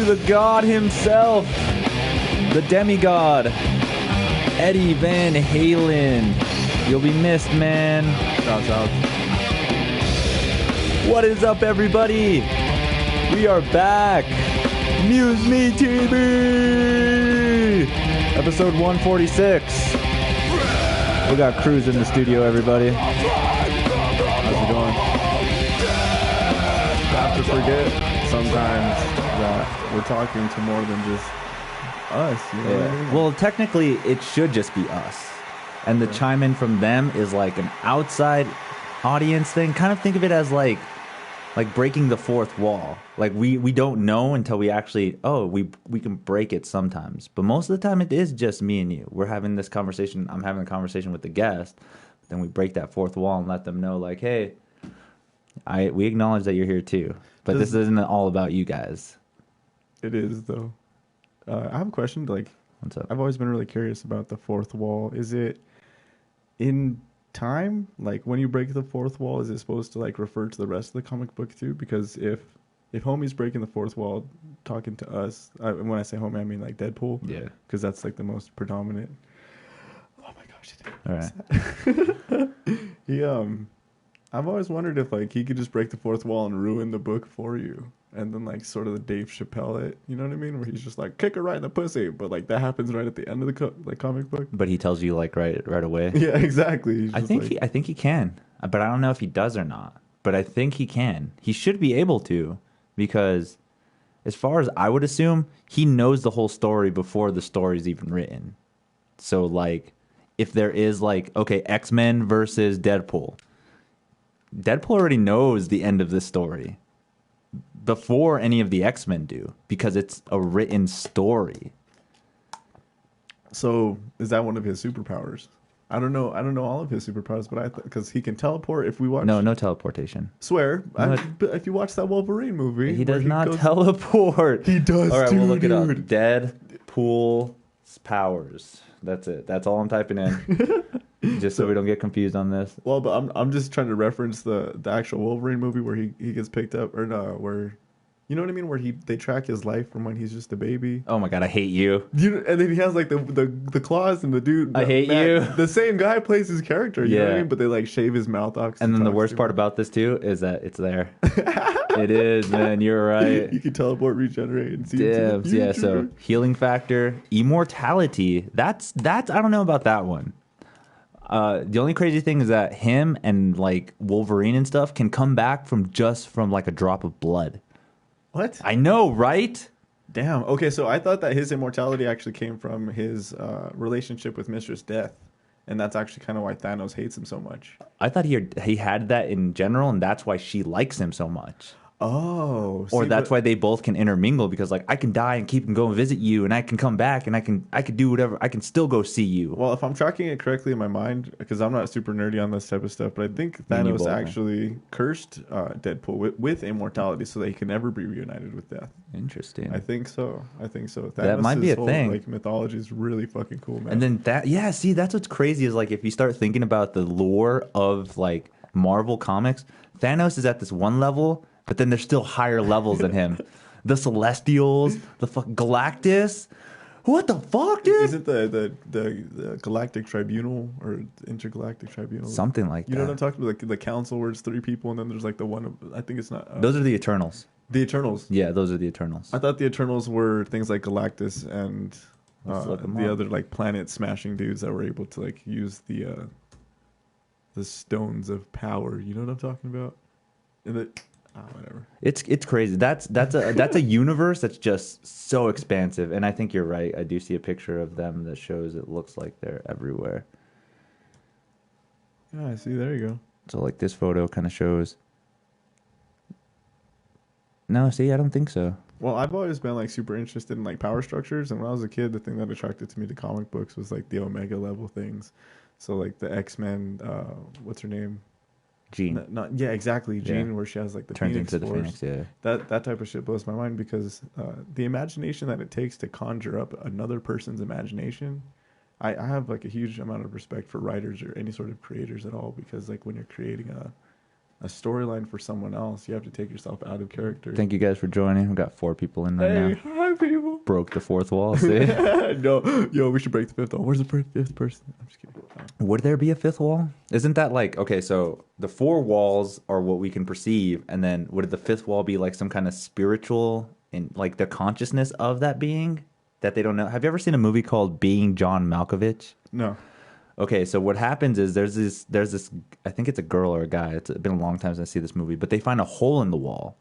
the god himself, the demigod, Eddie Van Halen. You'll be missed, man. Shouts out. What is up, everybody? We are back. MuseMe TV, episode 146. We got Cruz in the studio, everybody. How's it going? I have to forget sometimes that we're talking to more than just us. You know what I mean? Well, technically, it should just be us. And the chime in from them is like an outside audience thing. Kind of think of it as like breaking the fourth wall. Like we don't know until we actually, we can break it sometimes. But most of the time it is just me and you. We're having this conversation. I'm having a conversation with the guest. Then we break that fourth wall and let them know like, hey, we acknowledge that you're here too. But this isn't all about you guys. It is, though. I have a question. Like, What's up? I've always been really curious about the fourth wall. Is it in time? Like, when you break the fourth wall, is it supposed to like refer to the rest of the comic book too? Because if homie's breaking the fourth wall, talking to us, when I say homie, I mean like Deadpool. Yeah. Because that's like the most predominant. Oh my gosh! All right. He I've always wondered if like he could just break the fourth wall and ruin the book for you, and then like sort of the Dave Chappelle it, you know what I mean? Where he's just like kick her right in the pussy, but like that happens right at the end of the comic book. But he tells you like right away. Yeah, exactly. He's I just think like, I think he can, but I don't know if he does or not. But I think he can. He should be able to, because as far as I would assume, he knows the whole story before the story's even written. So like, if there is like, okay, X-Men versus Deadpool already knows the end of this story before any of the X-Men do, because it's a written story. So is that one of his superpowers? I don't know all of his superpowers, but because he can teleport. If we watch, No teleportation. swear. No. But if you watch that Wolverine movie, He does where not goes- teleport. He does. All right, too, we'll look it up. dude. Deadpool's powers. That's it. That's all I'm typing in. Just so we don't get confused on this. Well, but I'm just trying to reference the actual Wolverine movie where he gets picked up, or no, where, you know what I mean, where they track his life from when he's just a baby. Oh my god, I hate you. And then he has like the claws, and the dude. I hate you. The same guy plays his character. You know what I Yeah. mean? But they like shave his mouth off. And then the worst part about this too is that it's there. It is, man. You're right. You can teleport, regenerate, and see. Dibs. Yeah. So healing factor, immortality. That's. I don't know about that one. The only crazy thing is that him and like Wolverine and stuff can come back from like a drop of blood. What? I know, right? Damn. Okay, so I thought that his immortality actually came from his relationship with Mistress Death, and that's actually kind of why Thanos hates him so much. I thought he had that in general, and that's why she likes him so much. Oh, Or that's why they both can intermingle, because like I can die and keep and go and visit you, and I can come back and I can do whatever. I can still go see you. Well, if I'm tracking it correctly in my mind, because I'm not super nerdy on this type of stuff, but I think Me and you Thanos both, actually cursed Deadpool with immortality so that he can never be reunited with Death. Interesting. I think so. Thanos' That might be a whole, thing. Like, mythology is really fucking cool, man. And then see, that's what's crazy is like if you start thinking about the lore of like Marvel comics, Thanos is at this one level, but then there's still higher levels than him. The Celestials, the Galactus. What the fuck, dude? Isn't the Galactic Tribunal or Intergalactic Tribunal Something like you that. know what I'm talking about? Like the council where it's 3 people, and then there's like the one. I think it's not. Those are the Eternals. The Eternals. Yeah, those are the Eternals. I thought the Eternals were things like Galactus and Let's look 'em the up. other like planet smashing dudes that were able to like use the stones of power. You know what I'm talking about? And whatever. It's crazy. That's a universe that's just so expansive, and I think you're right. I do see a picture of them that shows it looks like they're everywhere. Yeah, I see. There you go. So like this photo kind of shows. No, see, I don't think so. Well, I've always been like super interested in like power structures, and when I was a kid, the thing that attracted to me to comic books was like the Omega level things. So like the X-Men, what's her name? Jean Yeah, exactly. Jean, Yeah. where she has like the turns Phoenix into the Force. Phoenix. Yeah. That type of shit blows my mind because the imagination that it takes to conjure up another person's imagination. I have like a huge amount of respect for writers or any sort of creators at all, because like when you're creating a storyline for someone else. You have to take yourself out of character. Thank you guys for joining. We got 4 people in right now. Hi, people. Broke the 4th wall. See? No, yo, we should break the 5th wall. Where's the 5th person? I'm just kidding. Would there be a 5th wall? Isn't that like, okay, so the 4 walls are what we can perceive, and then would the 5th wall be like some kind of spiritual, in like the consciousness of that being that they don't know? Have you ever seen a movie called Being John Malkovich? No. Okay, so what happens is there's this I think it's a girl or a guy. It's been a long time since I see this movie, but they find a hole in the wall,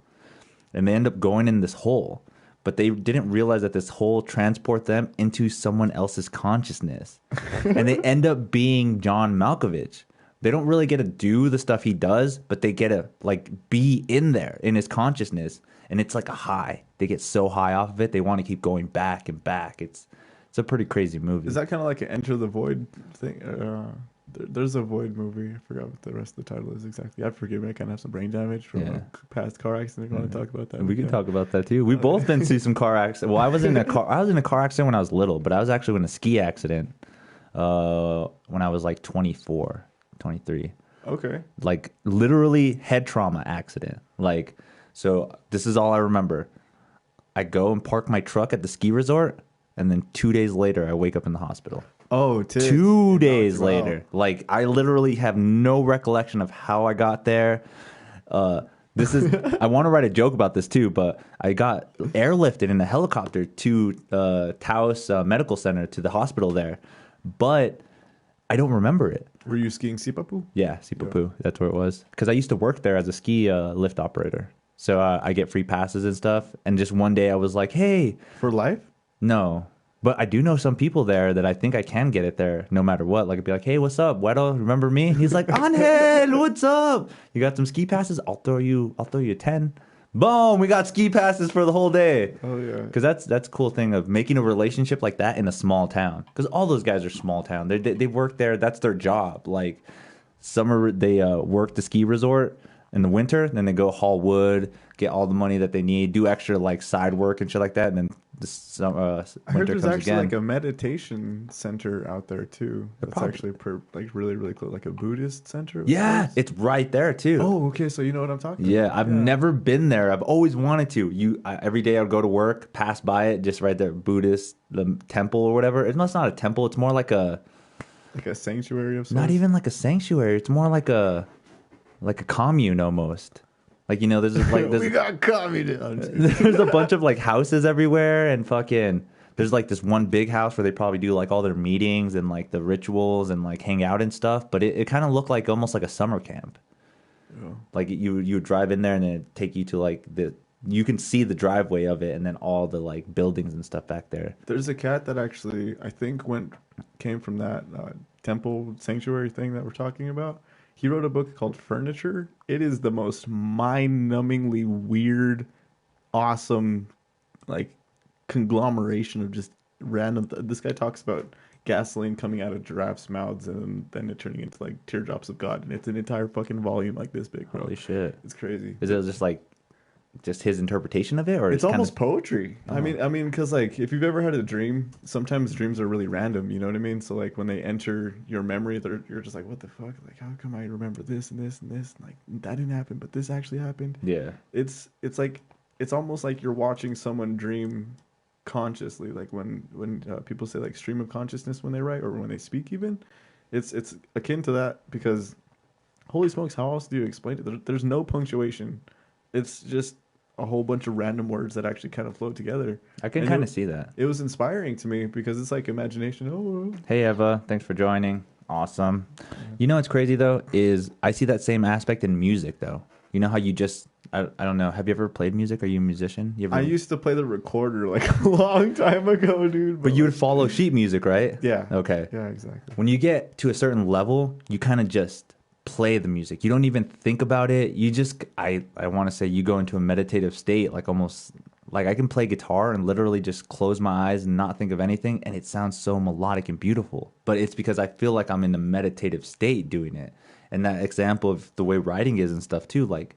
and they end up going in this hole. But they didn't realize that this hole transport them into someone else's consciousness. And they end up being John Malkovich. They don't really get to do the stuff he does, but they get to like be in there in his consciousness. And it's like a high. They get so high off of it, they want to keep going back and back. It's a pretty crazy movie. Is that kind of like an Enter the Void thing? There's a Void movie. I forgot what the rest of the title is exactly. I'd forgive me. I kind of have some brain damage from a past car accident. You want to talk about that? We can talk about that too. We've both been through some car accidents. Well, I was in a car accident when I was little, but I was actually in a ski accident when I was like 24, 23. Okay. Like literally head trauma accident. Like, so this is all I remember. I go and park my truck at the ski resort, and then 2 days later, I wake up in the hospital. Oh, 2 days later. Like, I literally have no recollection of how I got there. This is, I want to write a joke about this too, but I got airlifted in a helicopter to Taos Medical Center, to the hospital there. But I don't remember it. Were you skiing Sipapu? Yeah, Sipapu. Yeah. That's where it was. Because I used to work there as a ski lift operator. So I get free passes and stuff. And just one day I was like, hey. For life? No. But I do know some people there that I think I can get it there no matter what. Like, I'd be like, hey, what's up, Wedo? Remember me? He's like, Angel, what's up? You got some ski passes? I'll throw you a 10. Boom, we got ski passes for the whole day. Oh, yeah. Because that's a cool thing of making a relationship like that in a small town. Because all those guys are small town. They work there. That's their job. Like, summer, they work the ski resort. In the winter, then they go haul wood, get all the money that they need, do extra like side work and shit like that, and then this I heard winter there's comes actually again. like a meditation center out there too. That's actually like really, really close, like a Buddhist center. Yeah, it's right there too. Oh, okay. So you know what I'm talking about. Yeah, I've never been there. I've always wanted to. Every day I would go to work, pass by it, just right there, Buddhist, the temple or whatever. It's not a temple. It's more like a sanctuary of sorts. Not even like a sanctuary. It's more like a commune almost. Like, you know, we got commune. There's a bunch of like houses everywhere, and fucking there's like this one big house where they probably do like all their meetings and like the rituals and like hang out and stuff. But it kind of looked like almost like a summer camp. Yeah. Like you would drive in there and then it'd take you to like you can see the driveway of it and then all the like buildings and stuff back there. There's a cat that actually I think came from that temple sanctuary thing that we're talking about. He wrote a book called Furniture. It is the most mind-numbingly weird, awesome, like, conglomeration of just random... This guy talks about gasoline coming out of giraffes' mouths and then it turning into, like, teardrops of God. And it's an entire fucking volume like this big, bro. Holy shit. It's crazy. Is it just, like... just his interpretation of it, or it's almost poetry. I mean, because like if you've ever had a dream, sometimes dreams are really random. You know what I mean? So like when they enter your memory, you're just like, what the fuck? Like, how come I remember this and this and this? And like that didn't happen, but this actually happened. Yeah. It's like it's almost like you're watching someone dream consciously. Like when people say like stream of consciousness when they write or when they speak, even it's akin to that because holy smokes, how else do you explain it? There's no punctuation. It's just a whole bunch of random words that actually kind of flow together. I can kind of see that. It was inspiring to me because it's like imagination. Oh, hey Eva, thanks for joining. Awesome. Yeah. You know what's crazy though is I see that same aspect in music though. You know how you just I don't know. Have you ever played music? Are you a musician? I used to play the recorder like a long time ago, dude. But you would follow sheet music, right? Yeah. Okay. Yeah, exactly. When you get to a certain level, you kind of just play the music. You don't even think about it. You just I want to say you go into a meditative state, like almost like I can play guitar and literally just close my eyes and not think of anything, and it sounds so melodic and beautiful. But it's because I feel like I'm in a meditative state doing it. And that example of the way writing is and stuff too, like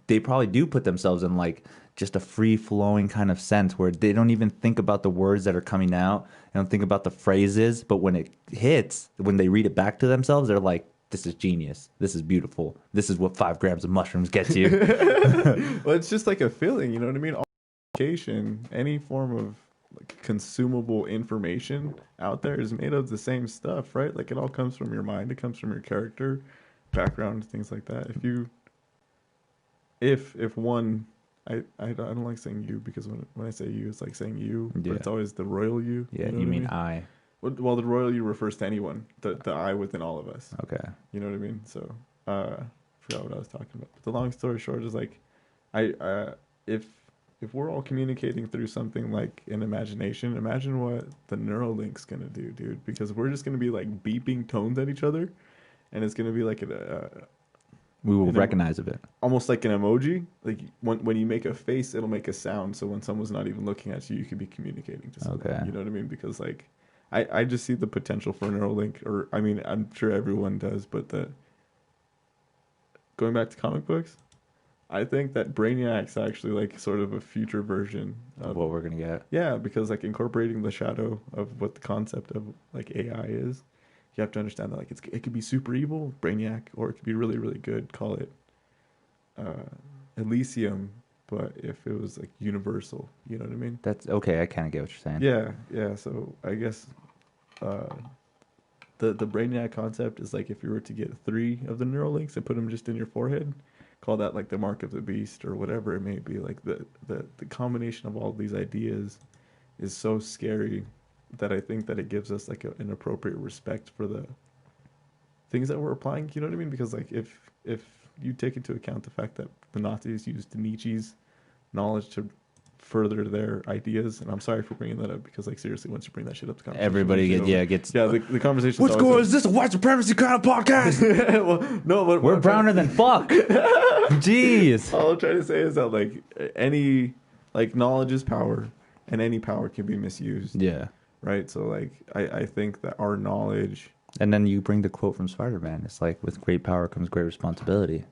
they probably do put themselves in like just a free flowing kind of sense where they don't even think about the words that are coming out. They don't think about the phrases, but when it hits, when they read it back to themselves, they're like this is genius. This is beautiful. This is what 5 grams of mushrooms gets you. Well, it's just like a feeling, you know what I mean? All communication, any form of like consumable information out there is made of the same stuff, right? Like it all comes from your mind, it comes from your character, background, things like that. If one, I don't like saying you because when I say you, it's like saying you, Yeah. but it's always the royal you. Yeah, know you what mean I mean? I. Well, the royal you refers to anyone, the I within all of us. Okay. You know what I mean? So, I forgot what I was talking about. But the long story short is like, if we're all communicating through something like an imagination, imagine what the Neuralink's gonna do, dude. Because we're just gonna be like beeping tones at each other, and it's gonna be like We will recognize of it. almost like an emoji. Like when you make a face, it'll make a sound. So when someone's not even looking at you, you could be communicating to someone. Okay. You know what I mean? Because like, I just see the potential for Neuralink, or I mean, I'm sure everyone does, but going back to comic books, I think that Brainiac's actually like sort of a future version Of what we're gonna get. yeah, because like incorporating the shadow of what the concept of like AI is, you have to understand that like it could be super evil, Brainiac, or it could be really really good. Call it Elysium, but if it was like universal, you know what I mean? That's okay. I kind of get what you're saying. Yeah, yeah. So I guess the Brainiac concept is like if you were to get 3 of the neural links and put them just in your forehead, call that like the mark of the beast or whatever it may be. Like the combination of all these ideas is so scary that I think that it gives us like an appropriate respect for the things that we're applying. You know what I mean? Because like if you take into account the fact that the Nazis used Nietzsche's knowledge to further their ideas, and I'm sorry for bringing that up because like seriously, once you bring that shit up to conversation, Everybody gets. the conversation. What's going? Is this a white supremacy kind of podcast? Well, no, but We're browner than fuck. Jeez. all I'm trying to say is that like any like knowledge is power, and any power can be misused. Yeah. Right. So like I think that our knowledge. And then you bring the quote from Spider-Man. It's like, with great power comes great responsibility.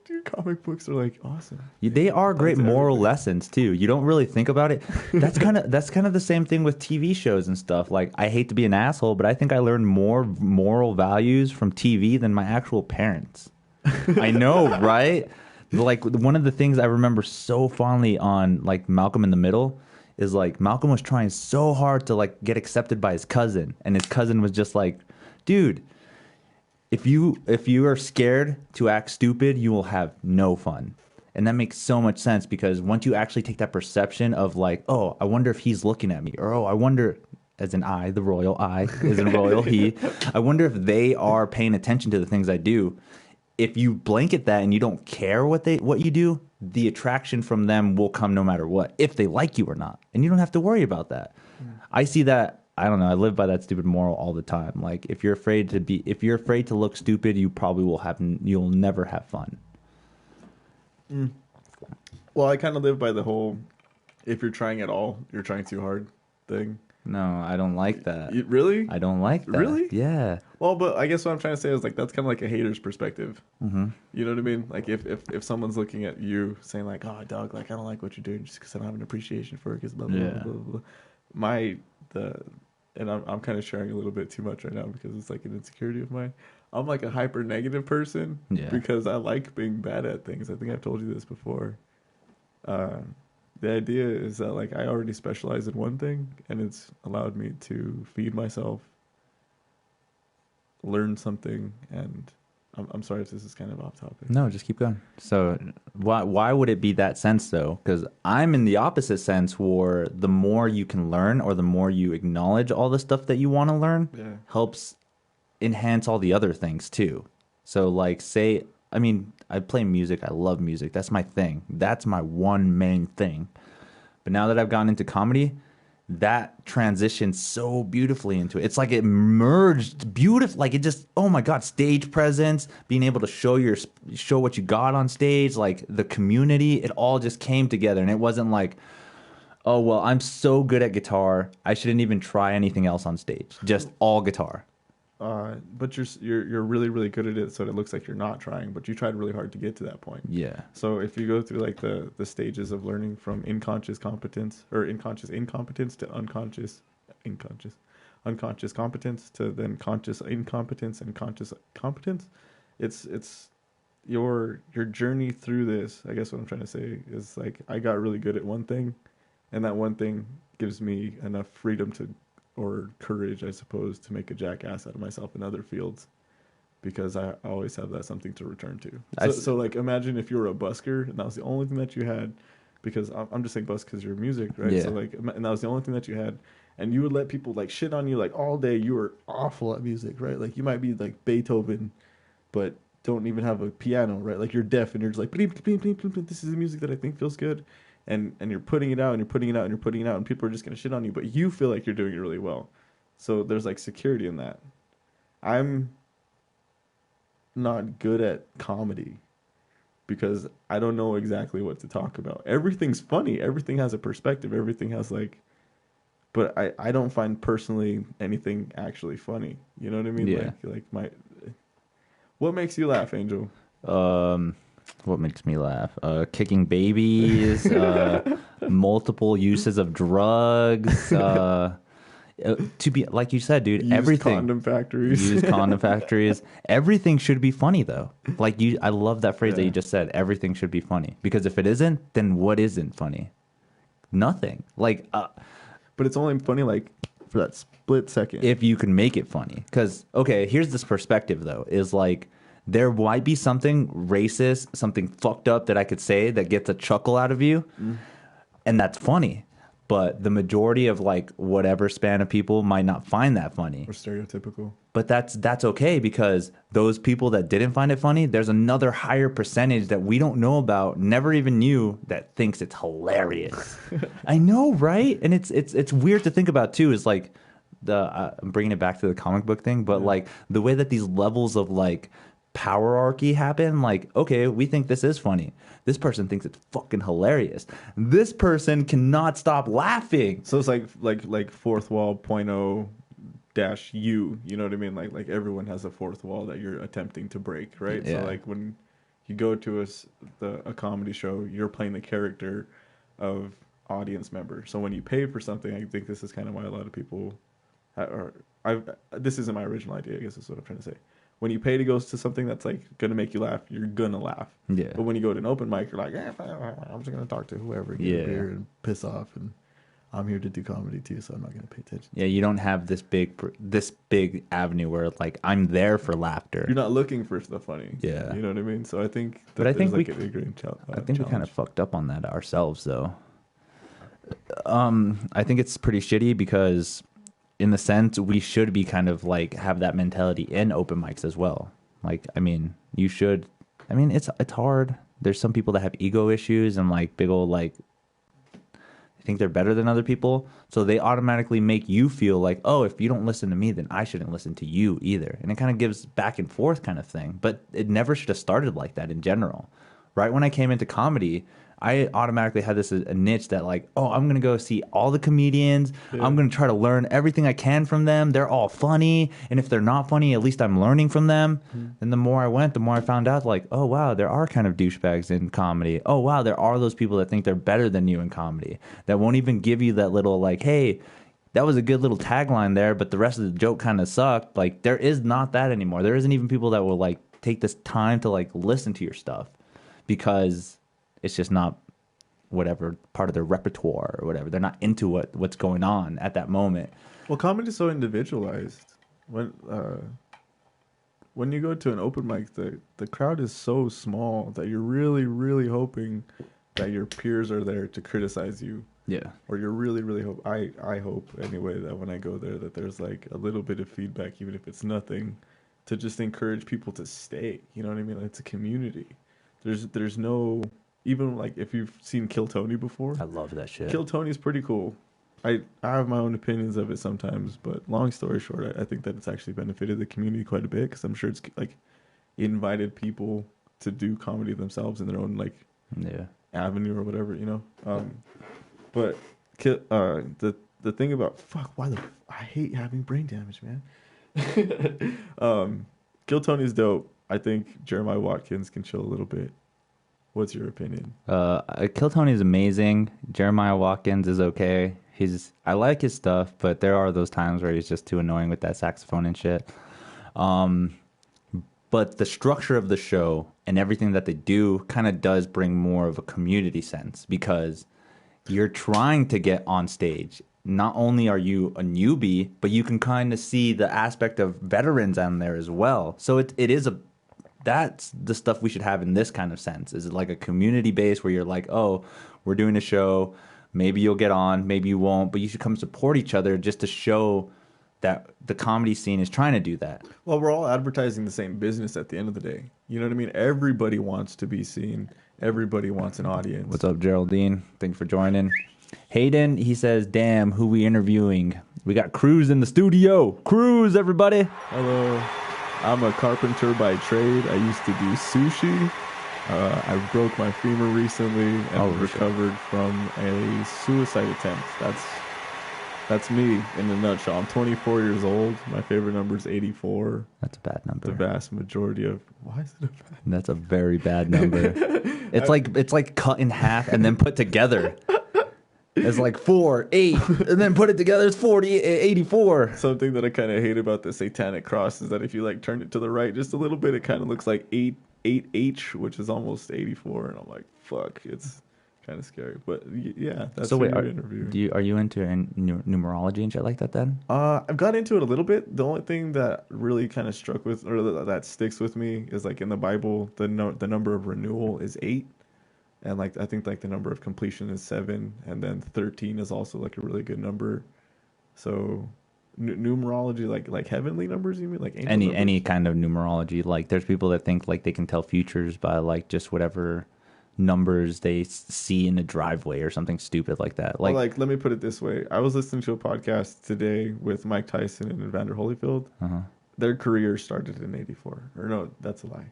Dude, comic books are like awesome. They are great moral lessons too. You don't really think about it. That's kind of the same thing with TV shows and stuff. Like, I hate to be an asshole, but I think I learned more moral values from TV than my actual parents. I know, right? Like, one of the things I remember so fondly on like Malcolm in the Middle is like Malcolm was trying so hard to like get accepted by his cousin, and his cousin was just like, dude, if you are scared to act stupid, you will have no fun. And that makes so much sense, because once you actually take that perception of like, oh, I wonder if he's looking at me, or oh, I wonder, as in I, the royal I, as in royal he, I wonder if they are paying attention to the things I do. If you blanket that and you don't care what you do, the attraction from them will come no matter what, if they like you or not. And you don't have to worry about that. I see that. I don't know. I live by that stupid moral all the time. Like, if you're afraid to look stupid, you'll never have fun. Well, I kind of live by the whole, if you're trying at all, you're trying too hard thing. No, I don't like that. Really? I don't like that. Really? Yeah. Well, but I guess what I'm trying to say is like that's kind of like a hater's perspective. Mm-hmm. You know what I mean? Like if someone's looking at you saying like, "Oh, dog, like I don't like what you're doing just because I don't have an appreciation for it," because blah blah, Yeah. blah blah blah. And I'm kind of sharing a little bit too much right now because it's like an insecurity of mine. I'm like a hyper negative person because I like being bad at things. I think I've told you this before. The idea is that like I already specialize in one thing, and it's allowed me to feed myself, learn something, and I'm sorry if this is kind of off topic. No, just keep going. So why would it be that sense though? Because I'm in the opposite sense, where the more you can learn, or the more you acknowledge all the stuff that you want to learn, helps enhance all the other things too. So like, I play music. I love music. That's my thing. That's my one main thing. But now that I've gotten into comedy, that transitioned so beautifully into it. It's like it merged beautifully. Like, it just, oh my God, stage presence, being able to show what you got on stage, like the community, it all just came together. And it wasn't like, oh, well, I'm so good at guitar, I shouldn't even try anything else on stage. Just all guitar. But you're really really good at it, so it looks like you're not trying, but you tried really hard to get to that point. Yeah. So if you go through like the stages of learning from unconscious incompetence to unconscious unconscious competence to then conscious incompetence and conscious competence. It's your journey through this. I guess what I'm trying to say is like I got really good at one thing, and that one thing gives me enough freedom to, or courage, I suppose, to make a jackass out of myself in other fields, because I always have that something to return to. So like imagine if you were a busker and that was the only thing that you had, because I'm just saying bus because you're music, right? Yeah. So like, and that was the only thing that you had, and you would let people like shit on you like all day. You were awful at music, right? Like you might be like Beethoven, but don't even have a piano, right? Like you're deaf and you're just like, bleep, bleep, bleep, bleep, bleep. This is the music that I think feels good. And you're putting it out and you're putting it out and you're putting it out, and people are just gonna shit on you, but you feel like you're doing it really well. So there's like security in that. I'm not good at comedy because I don't know exactly what to talk about. Everything's funny. Everything has a perspective. Everything has like, but I don't find personally anything actually funny. You know what I mean? Yeah. What makes you laugh, Angel? What makes me laugh? Kicking babies, multiple uses of drugs, to be like you said, dude, everything. Condom factories. Used condom factories. Everything should be funny though. Like I love that phrase that you just said. Everything should be funny, because if it isn't, then what isn't funny? Nothing. Like, but it's only funny like for that split second. If you can make it funny. Because okay, here's this perspective though. Is like, there might be something racist, something fucked up that I could say that gets a chuckle out of you, and that's funny. But the majority of like whatever span of people might not find that funny. Or stereotypical. But that's okay, because those people that didn't find it funny, there's another higher percentage that we don't know about, never even knew, that thinks it's hilarious. I know, right? And it's weird to think about too. Is like I'm bringing it back to the comic book thing, but like the way that these levels of like powerarchy happen, like, okay, we think this is funny. This person thinks it's fucking hilarious. This person cannot stop laughing. So it's like fourth wall .0 dash you know what I mean? Like everyone has a fourth wall that you're attempting to break, right? Yeah. So like when you go to a comedy show, you're playing the character of audience member. So when you pay for something, I think this is kind of why a lot of people this isn't my original idea, I guess is what I'm trying to say. When you pay to go to something that's like gonna make you laugh, you're gonna laugh. Yeah. But when you go to an open mic, you're like, I'm just gonna talk to whoever, get a beer, and piss off. And I'm here to do comedy too, so I'm not gonna pay attention. Yeah, you don't have this big avenue where like I'm there for laughter. You're not looking for the funny. Yeah. You know what I mean? So I think. But I think we kind of fucked up on that ourselves, though. I think it's pretty shitty because, in the sense, we should be kind of like have that mentality in open mics as well. Like, I mean, you should. I mean, it's hard. There's some people that have ego issues and like big old like think they're better than other people, so they automatically make you feel like, oh, if you don't listen to me, then I shouldn't listen to you either. And it kind of gives back and forth kind of thing. But it never should have started like that in general. Right when I came into comedy, I automatically had this a niche that like, oh, I'm going to go see all the comedians. Yeah. I'm going to try to learn everything I can from them. They're all funny. And if they're not funny, at least I'm learning from them. And the more I went, the more I found out like, oh, wow, there are kind of douchebags in comedy. Oh, wow, there are those people that think they're better than you in comedy that won't even give you that little like, hey, that was a good little tagline there, but the rest of the joke kind of sucked. Like, there is not that anymore. There isn't even people that will like take this time to like listen to your stuff because it's just not whatever part of their repertoire or whatever. They're not into what's going on at that moment. Well, comedy is so individualized. When you go to an open mic, the crowd is so small that you're really, really hoping that your peers are there to criticize you. Yeah. Or you're really, really hope. I hope anyway that when I go there that there's like a little bit of feedback, even if it's nothing, to just encourage people to stay. You know what I mean? Like, it's a community. There's no. Even like if you've seen Kill Tony before. I love that shit. Kill Tony's pretty cool. I have my own opinions of it sometimes, but long story short, I think that it's actually benefited the community quite a bit because I'm sure it's like invited people to do comedy themselves in their own like avenue or whatever, you know. But the thing about I hate having brain damage, man. Kill Tony's dope. I think Jeremiah Watkins can chill a little bit. What's your opinion? Kill Tony is amazing. Jeremiah Watkins is okay. I like his stuff, but there are those times where he's just too annoying with that saxophone and shit. But the structure of the show and everything that they do kind of does bring more of a community sense, because you're trying to get on stage. Not only are you a newbie, but you can kind of see the aspect of veterans on there as well. So it is that's the stuff we should have in this kind of sense. Is it like a community base where you're like, oh, we're doing a show, maybe you'll get on, maybe you won't, but you should come support each other just to show that the comedy scene is trying to do that. Well, we're all advertising the same business at the end of the day. You know what I mean? Everybody wants to be seen. Everybody wants an audience. What's up, Geraldine? Thank you for joining. Hayden, he says, damn, who we interviewing? We got Cruz in the studio. Cruz, everybody. Hello. I'm a carpenter by trade. I used to do sushi. I broke my femur recently and recovered from a suicide attempt. That's me in a nutshell. I'm 24 years old. My favorite number is 84. That's a bad number. The vast majority of... Why is it a bad number? That's a very bad number. It's like cut in half and then put together. It's like 4, 8, and then put it together. It's 84. Something that I kind of hate about the satanic cross is that if you like turn it to the right just a little bit, it kind of looks like 8H, which is almost 84. And I'm like, fuck, it's kind of scary. But yeah, that's so. Wait, interview. Are you into numerology and shit like that then? I've got into it a little bit. The only thing that really kind of struck with, or that sticks with me, is like in the Bible, the number of renewal is 8. And like I think like the number of completion is 7, and then 13 is also like a really good number. So numerology, like heavenly numbers, you mean, like angel numbers? Any kind of numerology. Like there's people that think like they can tell futures by like just whatever numbers they see in a driveway or something stupid like that. Like let me put it this way: I was listening to a podcast today with Mike Tyson and Evander Holyfield. Their career started in '84. Or no, that's a lie.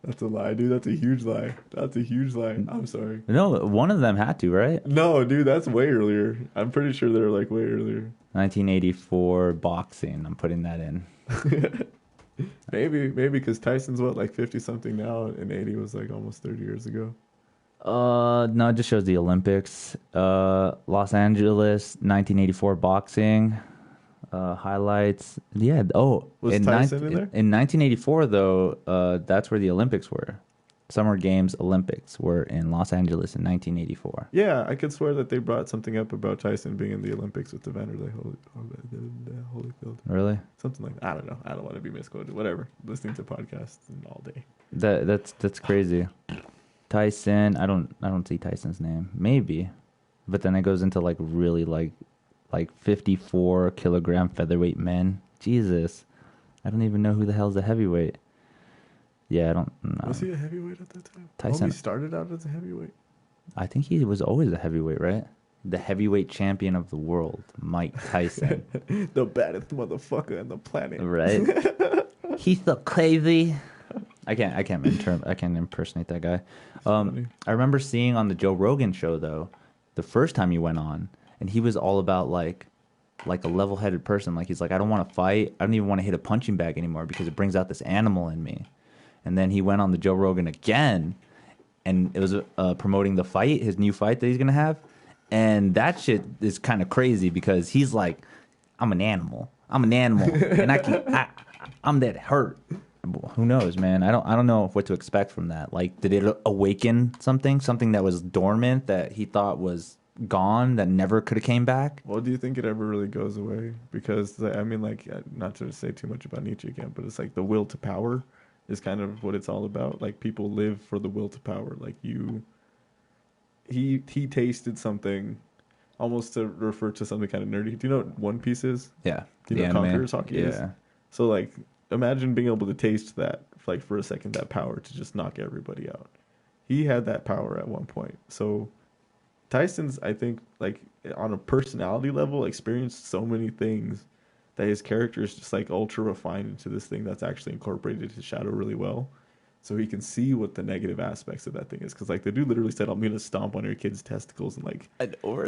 That's a lie, dude. That's a huge lie. That's a huge lie. I'm sorry. No, one of them had to, right? No, dude, that's way earlier. I'm pretty sure they were like way earlier. 1984 boxing. I'm putting that in. Maybe because Tyson's what, like 50 something now, and 80 was like almost 30 years ago. No, it just shows the Olympics. Los Angeles, 1984 boxing. Highlights. Yeah. Oh, was Tyson in there? In 1984, though, that's where the Olympics were. Summer Games Olympics were in Los Angeles in 1984. Yeah, I could swear that they brought something up about Tyson being in the Olympics with the Vanderlei Holyfield. Really? Something like that. I don't know. I don't want to be misquoted. Whatever. Listening to podcasts all day. That's crazy. Tyson. I don't see Tyson's name. Maybe, but then it goes into like really like 54 kilogram featherweight men. Jesus, I don't even know who the hell's the heavyweight. Yeah, I don't know. Was he a heavyweight at that time? Tyson. He started out as a heavyweight. I think he was always a heavyweight, right? The heavyweight champion of the world, Mike Tyson. The baddest motherfucker on the planet. Right? He's so crazy. I can't impersonate that guy. I remember seeing on the Joe Rogan show though, the first time he went on, and he was all about like a level-headed person. Like he's like, I don't want to fight. I don't even want to hit a punching bag anymore because it brings out this animal in me. And then he went on the Joe Rogan again, and it was promoting the fight, his new fight that he's gonna have. And that shit is kind of crazy because he's like, I'm an animal, and I'm that hurt. Who knows, man? I don't know what to expect from that. Like, did it awaken something that was dormant that he thought was gone that never could have came back? Well, do you think it ever really goes away? Because I mean, like, not to say too much about Nietzsche again, but it's like the will to power is kind of what it's all about. Like, people live for the will to power. Like, he tasted something, almost to refer to something kind of nerdy. Do you know what One Piece is? Yeah. Do you know what Conqueror's Hockey is? So, like, imagine being able to taste that, like, for a second, that power to just knock everybody out. He had that power at one point. So Tyson's, I think, like, on a personality level, experienced so many things that his character is just like ultra refined into this thing that's actually incorporated his shadow really well. So he can see what the negative aspects of that thing is. Because, like, the dude literally said, I'm going to stomp on your kid's testicles. And, like,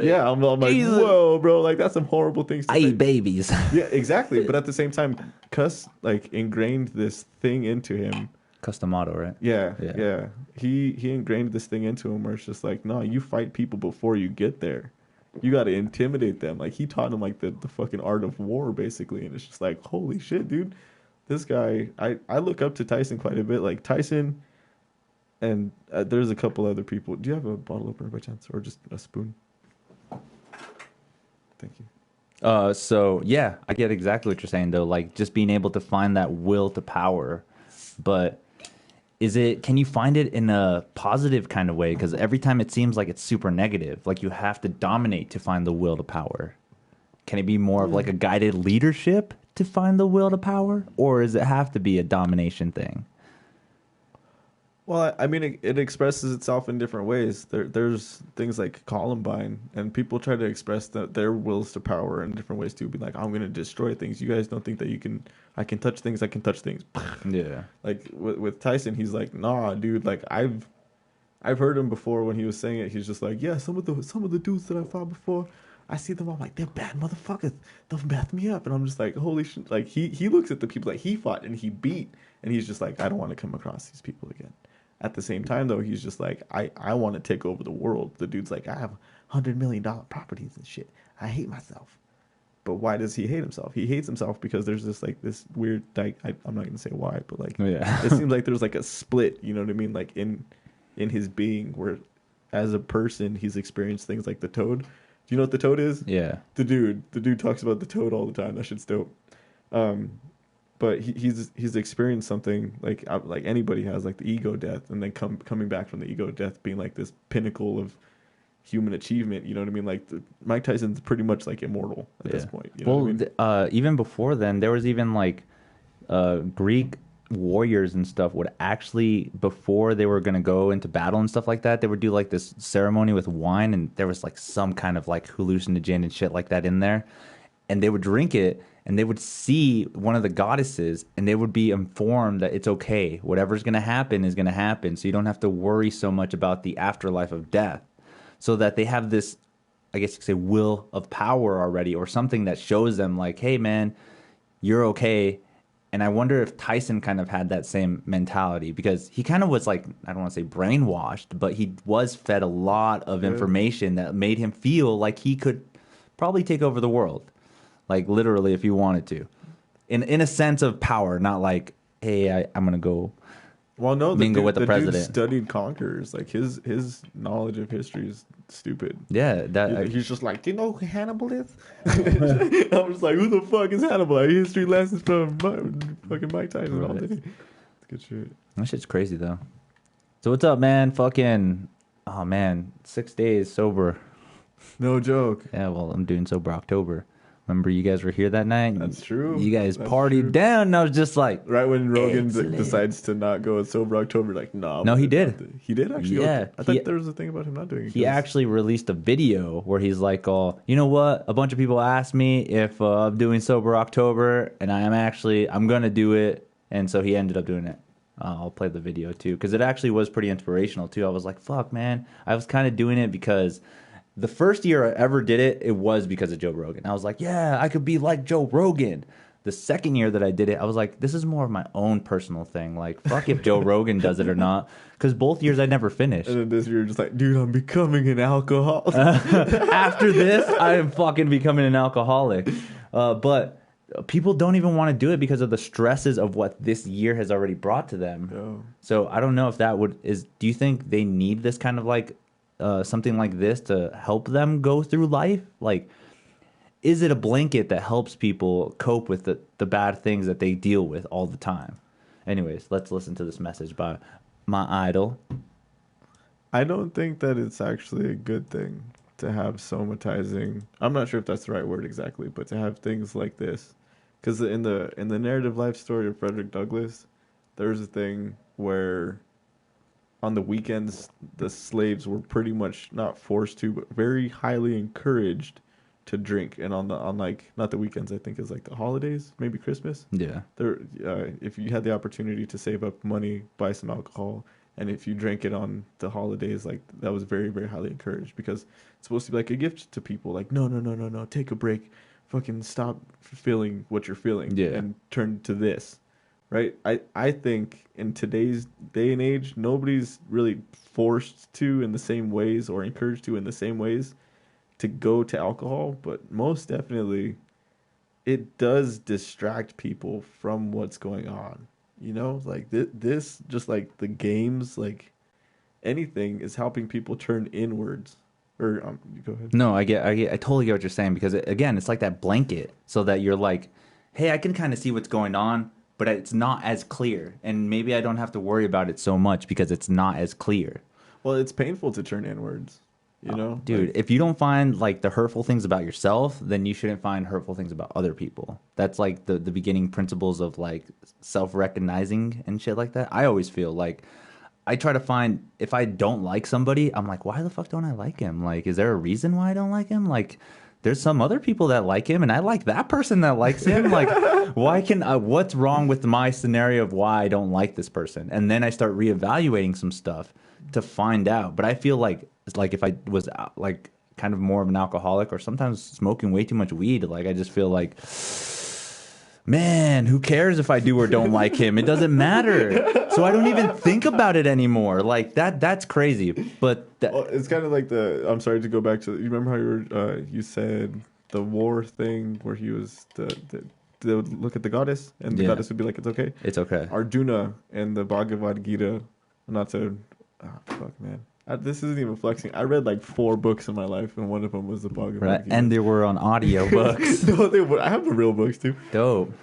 yeah, I'm like, whoa, bro. Like, that's some horrible things to I eat babies. Yeah, exactly. But at the same time, Cuss, like, ingrained this thing into him. Customato, right? Yeah. He ingrained this thing into him where it's just like, no, you fight people before you get there. You got to intimidate them. Like he taught him like the fucking art of war basically, and it's just like holy shit, dude. This guy, I look up to Tyson quite a bit. Like Tyson, and there's a couple other people. Do you have a bottle opener by chance, or just a spoon? Thank you. So yeah, I get exactly what you're saying though. Like just being able to find that will to power, but can you find it in a positive kind of way? Because every time it seems like it's super negative, like you have to dominate to find the will to power. Can it be more of like a guided leadership to find the will to power, or does it have to be a domination thing? Well, I mean, it expresses itself in different ways. There's things like Columbine, and people try to express their wills to power in different ways too. Be like, I'm going to destroy things. You guys don't think that you can? I can touch things. I can touch things. Yeah. Like with Tyson, he's like, nah, dude. Like I've heard him before when he was saying it. He's just like, yeah, some of the dudes that I fought before, I see them. I'm like, they're bad motherfuckers. They'll mess me up, and I'm just like, holy shit. Like he looks at the people that he fought and he beat, and he's just like, I don't want to come across these people again. At the same time, though, he's just like, I want to take over the world. The dude's like, I have $100 million properties and shit. I hate myself. But why does he hate himself? He hates himself because there's this weird, like, I'm not going to say why, but like, Yeah. it seems like there's like a split, you know what I mean? Like in his being where as a person, he's experienced things like the toad. Do you know what the toad is? Yeah. The dude talks about the toad all the time. That shit's dope. But he's experienced something like anybody has, like the ego death, and then coming back from the ego death being like this pinnacle of human achievement. You know what I mean? Like Mike Tyson's pretty much like immortal at this point. You know what I mean? Even before then, there was even like Greek warriors and stuff would actually, before they were going to go into battle and stuff like that, they would do like this ceremony with wine, and there was like some kind of like hallucinogen and shit like that in there, and they would drink it, and they would see one of the goddesses, and they would be informed that it's okay. Whatever's going to happen is going to happen. So you don't have to worry so much about the afterlife of death. So that they have this, I guess you could say, will of power already, or something that shows them like, hey, man, you're okay. And I wonder if Tyson kind of had that same mentality, because he kind of was like, I don't want to say brainwashed, but he was fed a lot of information that made him feel like he could probably take over the world. Like literally, if you wanted to, in a sense of power, not like, hey, I'm gonna go. Well, no, mingle with the president. Dude studied conquerors. Like his knowledge of history is stupid. Yeah, he's just like, do you know who Hannibal is? I'm just like, who the fuck is Hannibal? Like, history lessons from fucking Mike Tyson all day. It's good shit. That shit's crazy though. So what's up, man? Fucking, oh man, 6 days sober. No joke. Yeah, well, I'm doing sober October. Remember, you guys were here that night? That's true. You guys partied down, and I was just like... Right when Rogan decides to not go Sober October, like, nah. No, he did. He did, actually? Yeah. I thought there was a thing about him not doing it. He actually released a video where he's like, oh, you know what? A bunch of people asked me if I'm doing Sober October, and I'm going to do it. And so he ended up doing it. I'll play the video, too, because it actually was pretty inspirational, too. I was like, fuck, man. I was kind of doing it because... The first year I ever did it, it was because of Joe Rogan. I was like, yeah, I could be like Joe Rogan. The second year that I did it, I was like, this is more of my own personal thing. Like, fuck if Joe Rogan does it or not. Because both years I never finished. And then this year, you're just like, dude, I'm becoming an alcoholic. After this, I am fucking becoming an alcoholic. But people don't even want to do it because of the stresses of what this year has already brought to them. Oh. So I don't know if do you think they need this kind of like, something like this to help them go through life? Like, is it a blanket that helps people cope with the bad things that they deal with all the time? Anyways, let's listen to this message by my idol. I don't think that it's actually a good thing to have somatizing. I'm not sure if that's the right word exactly, but to have things like this. Because in the narrative life story of Frederick Douglass, there's a thing where on the weekends, the slaves were pretty much not forced to, but very highly encouraged to drink. And on like, not the weekends, I think is like the holidays, maybe Christmas. Yeah. If you had the opportunity to save up money, buy some alcohol, and if you drank it on the holidays, like that was very, very highly encouraged, because it's supposed to be like a gift to people. Like, no, take a break, fucking stop feeling what you're feeling, and turn to this. Right, I think in today's day and age, nobody's really forced to in the same ways or encouraged to in the same ways to go to alcohol, but most definitely it does distract people from what's going on. You know, like this, just like the games, like anything is helping people turn inwards. Or go ahead. No, I totally get what you're saying because again, it's like that blanket, so that you're like, hey, I can kind of see what's going on, but it's not as clear, and maybe I don't have to worry about it so much because it's not as clear. Well, it's painful to turn inwards, you know, dude. like, If you don't find like the hurtful things about yourself, then you shouldn't find hurtful things about other people. That's like the beginning principles of like self-recognizing and shit like that. I always feel like I try to find, if I don't like somebody, I'm like, why the fuck don't I like him? Like, is there a reason why I don't like him? Like, there's some other people that like him, and I like that person that likes him. Like, why can what's wrong with my scenario of why I don't like this person? And then I start reevaluating some stuff to find out. But I feel like it's like if I was like kind of more of an alcoholic or sometimes smoking way too much weed, like I just feel like, man, who cares if I do or don't like him? It doesn't matter. So I don't even think about it anymore. Like that's crazy. But well, it's kind of like I'm sorry to go back to. You remember how you said the war thing where he was they would look at the goddess and the goddess would be like, it's okay. It's okay. Arjuna and the Bhagavad Gita. Not to, fuck man. This isn't even flexing. I read like 4 books in my life, and one of them was the Bhagavad Gita. And they were on audio books. No, they were. I have the real books too. Dope.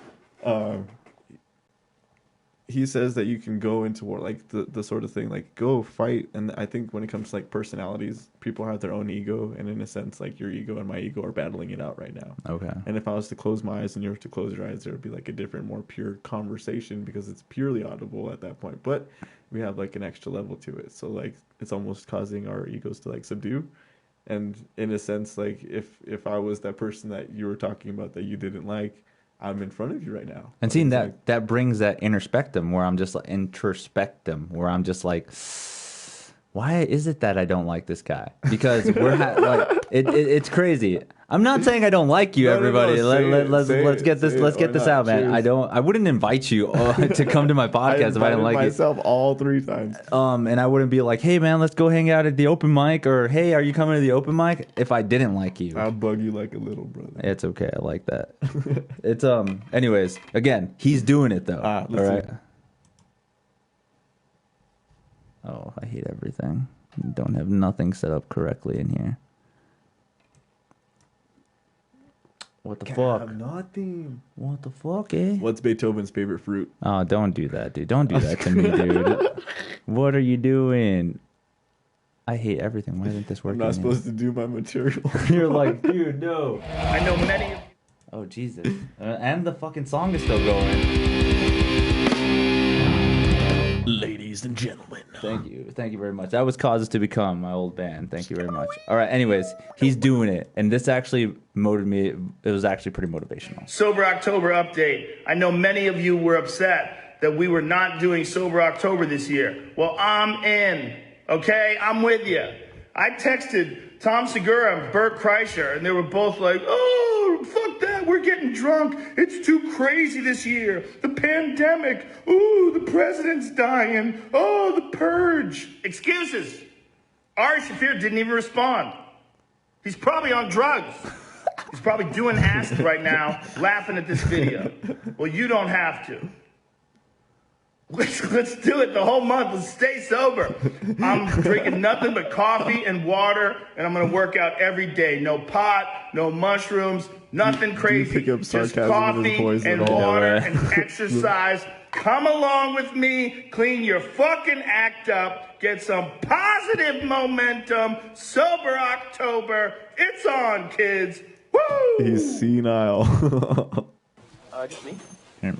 He says that you can go into war, like the sort of thing, like go fight. And I think when it comes to like personalities, people have their own ego, and in a sense, like your ego and my ego are battling it out right now. Okay. And if I was to close my eyes and you were to close your eyes, there would be like a different, more pure conversation because it's purely audible at that point. But we have like an extra level to it, so like it's almost causing our egos to like subdue. And in a sense, like if I was that person that you were talking about that you didn't like, I'm in front of you right now. And seeing that brings that introspectum where I'm just like introspectum where I'm just like, why is it that I don't like this guy? Because we're like it's crazy. I'm not saying I don't like you, everybody. Let's get this out, man. Cheers. I wouldn't invite you to come to my podcast if I didn't like it. Myself all 3 times. And I wouldn't be like, hey man, let's go hang out at the open mic, or hey, are you coming to the open mic? If I didn't like you, I'll bug you like a little brother. It's okay. I like that. It's Anyways, again, he's doing it though. All right. See. Oh, I hate everything. Don't have nothing set up correctly in here. What the fuck? Nothing. What the fuck, eh? What's Beethoven's favorite fruit? Oh, don't do that, dude. Don't do that to me, dude. What are you doing? I hate everything. Why isn't this working? I'm not supposed to do my material. You're like, dude, no. I know many. Oh, Jesus. And the fucking song is still going. Ladies and gentlemen. Thank you. Thank you very much. That was Causes to Become, my old band. Thank you very much. All right, anyways, he's doing it. And this actually motivated me. It was actually pretty motivational. Sober October update. I know many of you were upset that we were not doing Sober October this year. Well, I'm in. Okay? I'm with you. I texted Tom Segura and Bert Kreischer, and they were both like, oh, fuck that. We're getting drunk. It's too crazy this year. The pandemic. Ooh, the president's dying. Oh, the purge. Excuses. Ari Shaffir didn't even respond. He's probably on drugs. He's probably doing acid right now, laughing at this video. Well, you don't have to. Let's do it the whole month. Let's stay sober. I'm drinking nothing but coffee and water, and I'm going to work out every day. No pot, no mushrooms, nothing crazy. Just coffee and water and exercise. Come along with me. Clean your fucking act up. Get some positive momentum. Sober October. It's on, kids. Woo! He's senile. Just me?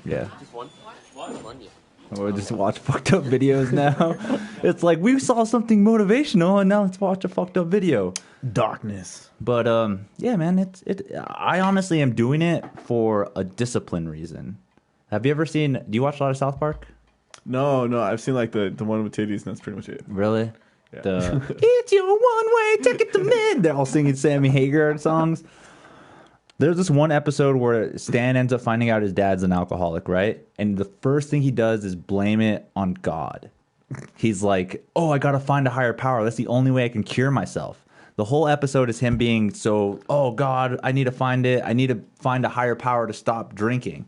Yeah. Just one? One, yeah. Or just watch fucked up videos now. It's like we saw something motivational and now let's watch a fucked up video. Darkness. But yeah, man, I honestly am doing it for a discipline reason. Have you ever seen, do you watch a lot of South Park? No, I've seen like the one with titties and that's pretty much it. Really? Yeah. It's your one way ticket to mid. They're all singing Sammy Hagar songs. There's this one episode where Stan ends up finding out his dad's an alcoholic, right? And the first thing he does is blame it on God. He's like, oh, I got to find a higher power. That's the only way I can cure myself. The whole episode is him being so, oh God, I need to find it. I need to find a higher power to stop drinking.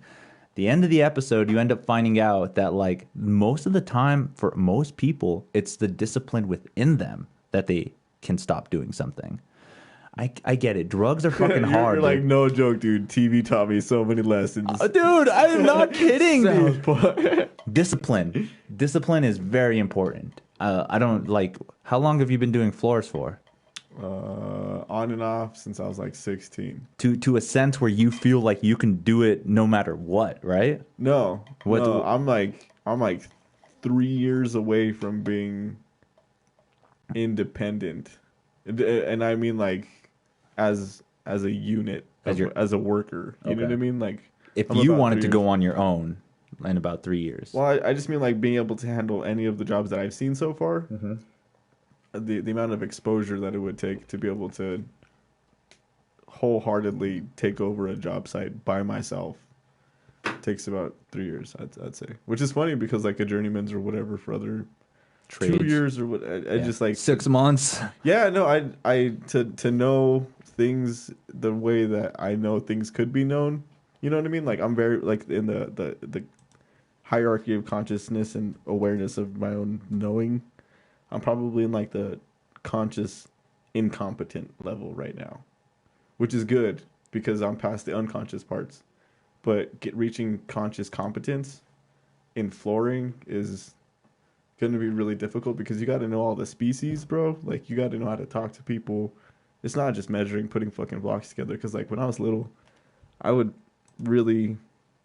The end of the episode, you end up finding out that like most of the time for most people, it's the discipline within them that they can stop doing something. I get it. Drugs are fucking hard. You're like, dude. no joke, dude. TV taught me so many lessons. Dude, I am not kidding, dude. Dude. Discipline. Discipline is very important. I don't like. How long have you been doing floors for? On and off since I was like 16. To a sense where you feel like you can do it no matter what, right? No, What- no. I'm like 3 years away from being independent, and I mean like as a unit, as a worker. You know what I mean? Like If I'm you about wanted 3 to years. go on your own in about 3 years. Well, I just mean like being able to handle any of the jobs that I've seen so far. Mm-hmm. The amount of exposure that it would take to be able to wholeheartedly take over a job site by myself takes about 3 years, I'd say. Which is funny because like a journeyman's or whatever for other Trades. 2 years or what. I Yeah. just like 6 months. yeah, no, I to know things the way that I know things could be known. You know what I mean? Like I'm very like in the hierarchy of consciousness and awareness of my own knowing. I'm probably in like the conscious incompetent level right now, which is good because I'm past the unconscious parts. But reaching conscious competence in flooring is going to be really difficult because you got to know all the species, bro. Like you got to know how to talk to people. It's not just measuring, putting fucking blocks together. Because like when I was little, I would really,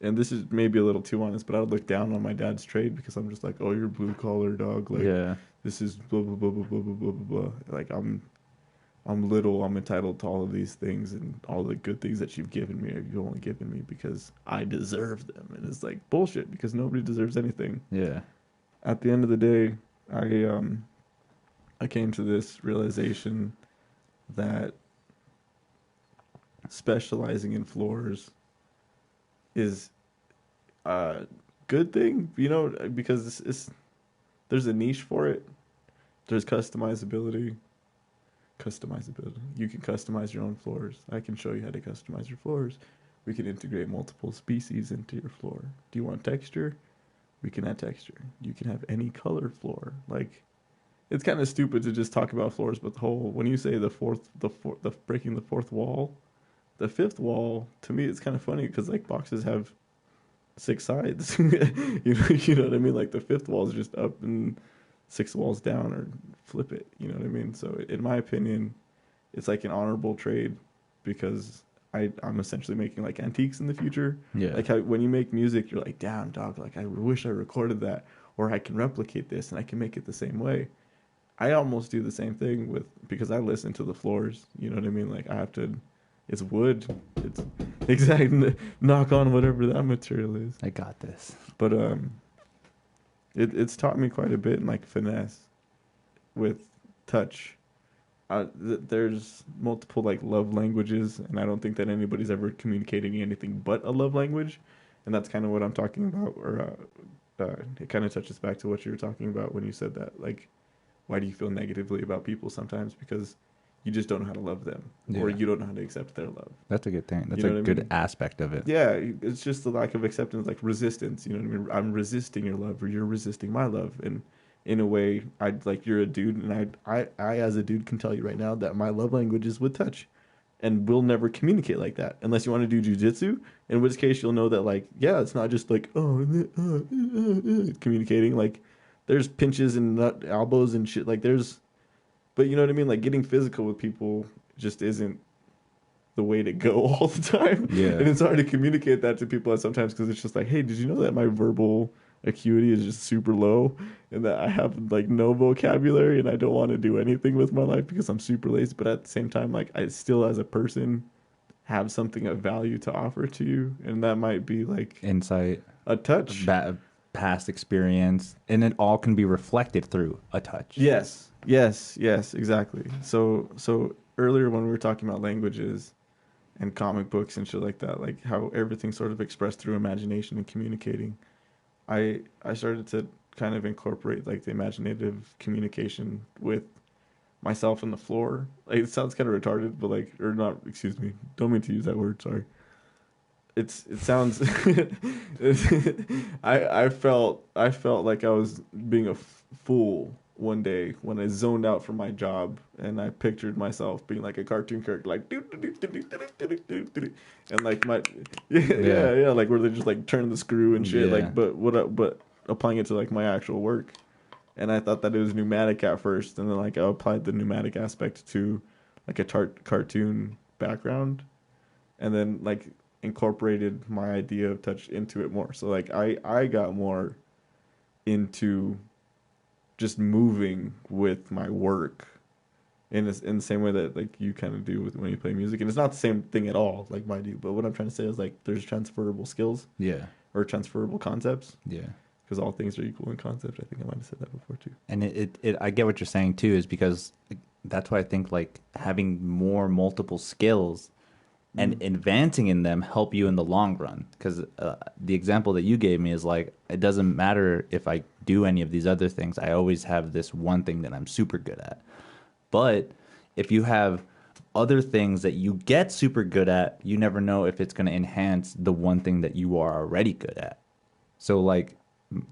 and this is maybe a little too honest, but I would look down on my dad's trade because I'm just like, oh, you're blue collar, dog. Like, Yeah. this is blah blah blah blah blah blah blah blah blah. Like I'm little. I'm entitled to all of these things and all the good things that you've given me. You've only given me because I deserve them, and it's like bullshit because nobody deserves anything. Yeah. At the end of the day, I came to this realization that specializing in floors is a good thing, you know, because it's there's a niche for it. There's customizability. You can customize your own floors. I can show you how to customize your floors. We can integrate multiple species into your floor. Do you want texture? We can add texture. You can have any color floor. Like, it's kind of stupid to just talk about floors, but when you say the breaking the fourth wall, the fifth wall, to me, it's kind of funny because like boxes have 6 sides. you know what I mean? Like the fifth wall is just up and 6 walls down, or flip it. You know what I mean? So in my opinion, it's like an honorable trade because I'm essentially making like antiques in the future. Yeah. Like how when you make music, you're like, damn, dog, like I wish I recorded that, or I can replicate this and I can make it the same way. I almost do the same thing because I listen to the floors. You know what I mean? Like I have to. It's wood. It's exactly knock on whatever that material is. I got this. But it's taught me quite a bit in like finesse with touch. There's multiple like love languages, and I don't think that anybody's ever communicating anything but a love language, and that's kind of what I'm talking about. Or it kind of touches back to what you were talking about when you said that. Like, why do you feel negatively about people sometimes? Because you just don't know how to love them, or Yeah. you don't know how to accept their love. That's a good thing. That's You know a what I good mean? aspect of it. Yeah, it's just the lack of acceptance, like resistance. You know what I mean? I'm resisting your love, or you're resisting my love, and in a way, you're a dude, and I as a dude can tell you right now that my love language is with touch, and we'll never communicate like that unless you want to do jujitsu. In which case, you'll know that like, yeah, it's not just like communicating. Like, there's pinches and elbows and shit. Like but you know what I mean? Like getting physical with people just isn't the way to go all the time. Yeah. And it's hard to communicate that to people sometimes because it's just like, hey, did you know that my verbal acuity is just super low and that I have like no vocabulary and I don't want to do anything with my life because I'm super lazy, but at the same time, like I still as a person have something of value to offer to you, and that might be like Insight, a touch. past experience, and it all can be reflected through a touch. Yes, exactly. So earlier when we were talking about languages and comic books and shit like that, like how everything's sort of expressed through imagination and communicating, I started to kind of incorporate like the imaginative communication with myself on the floor. Like, it sounds kind of retarded, but like, or not. Excuse me. Don't mean to use that word. Sorry. It sounds. I felt like I was being a fool one day when I zoned out from my job and I pictured myself being like a cartoon character, like and like my yeah, like where they just like turn the screw and shit, like but applying it to like my actual work. And I thought that it was pneumatic at first, and then like I applied the pneumatic aspect to like a cartoon background, and then like incorporated my idea of touch into it more. So like I got more into just moving with my work in the same way that like you kind of do with when you play music. And it's not the same thing at all like I do, but what I'm trying to say is like there's transferable skills or transferable concepts, because all things are equal in concept. I think I might have said that before too. And it I get what you're saying too, is because that's why I think like having more multiple skills and advancing in them help you in the long run. Because the example that you gave me is like, it doesn't matter if I do any of these other things. I always have this one thing that I'm super good at. But if you have other things that you get super good at, you never know if it's going to enhance the one thing that you are already good at. So like,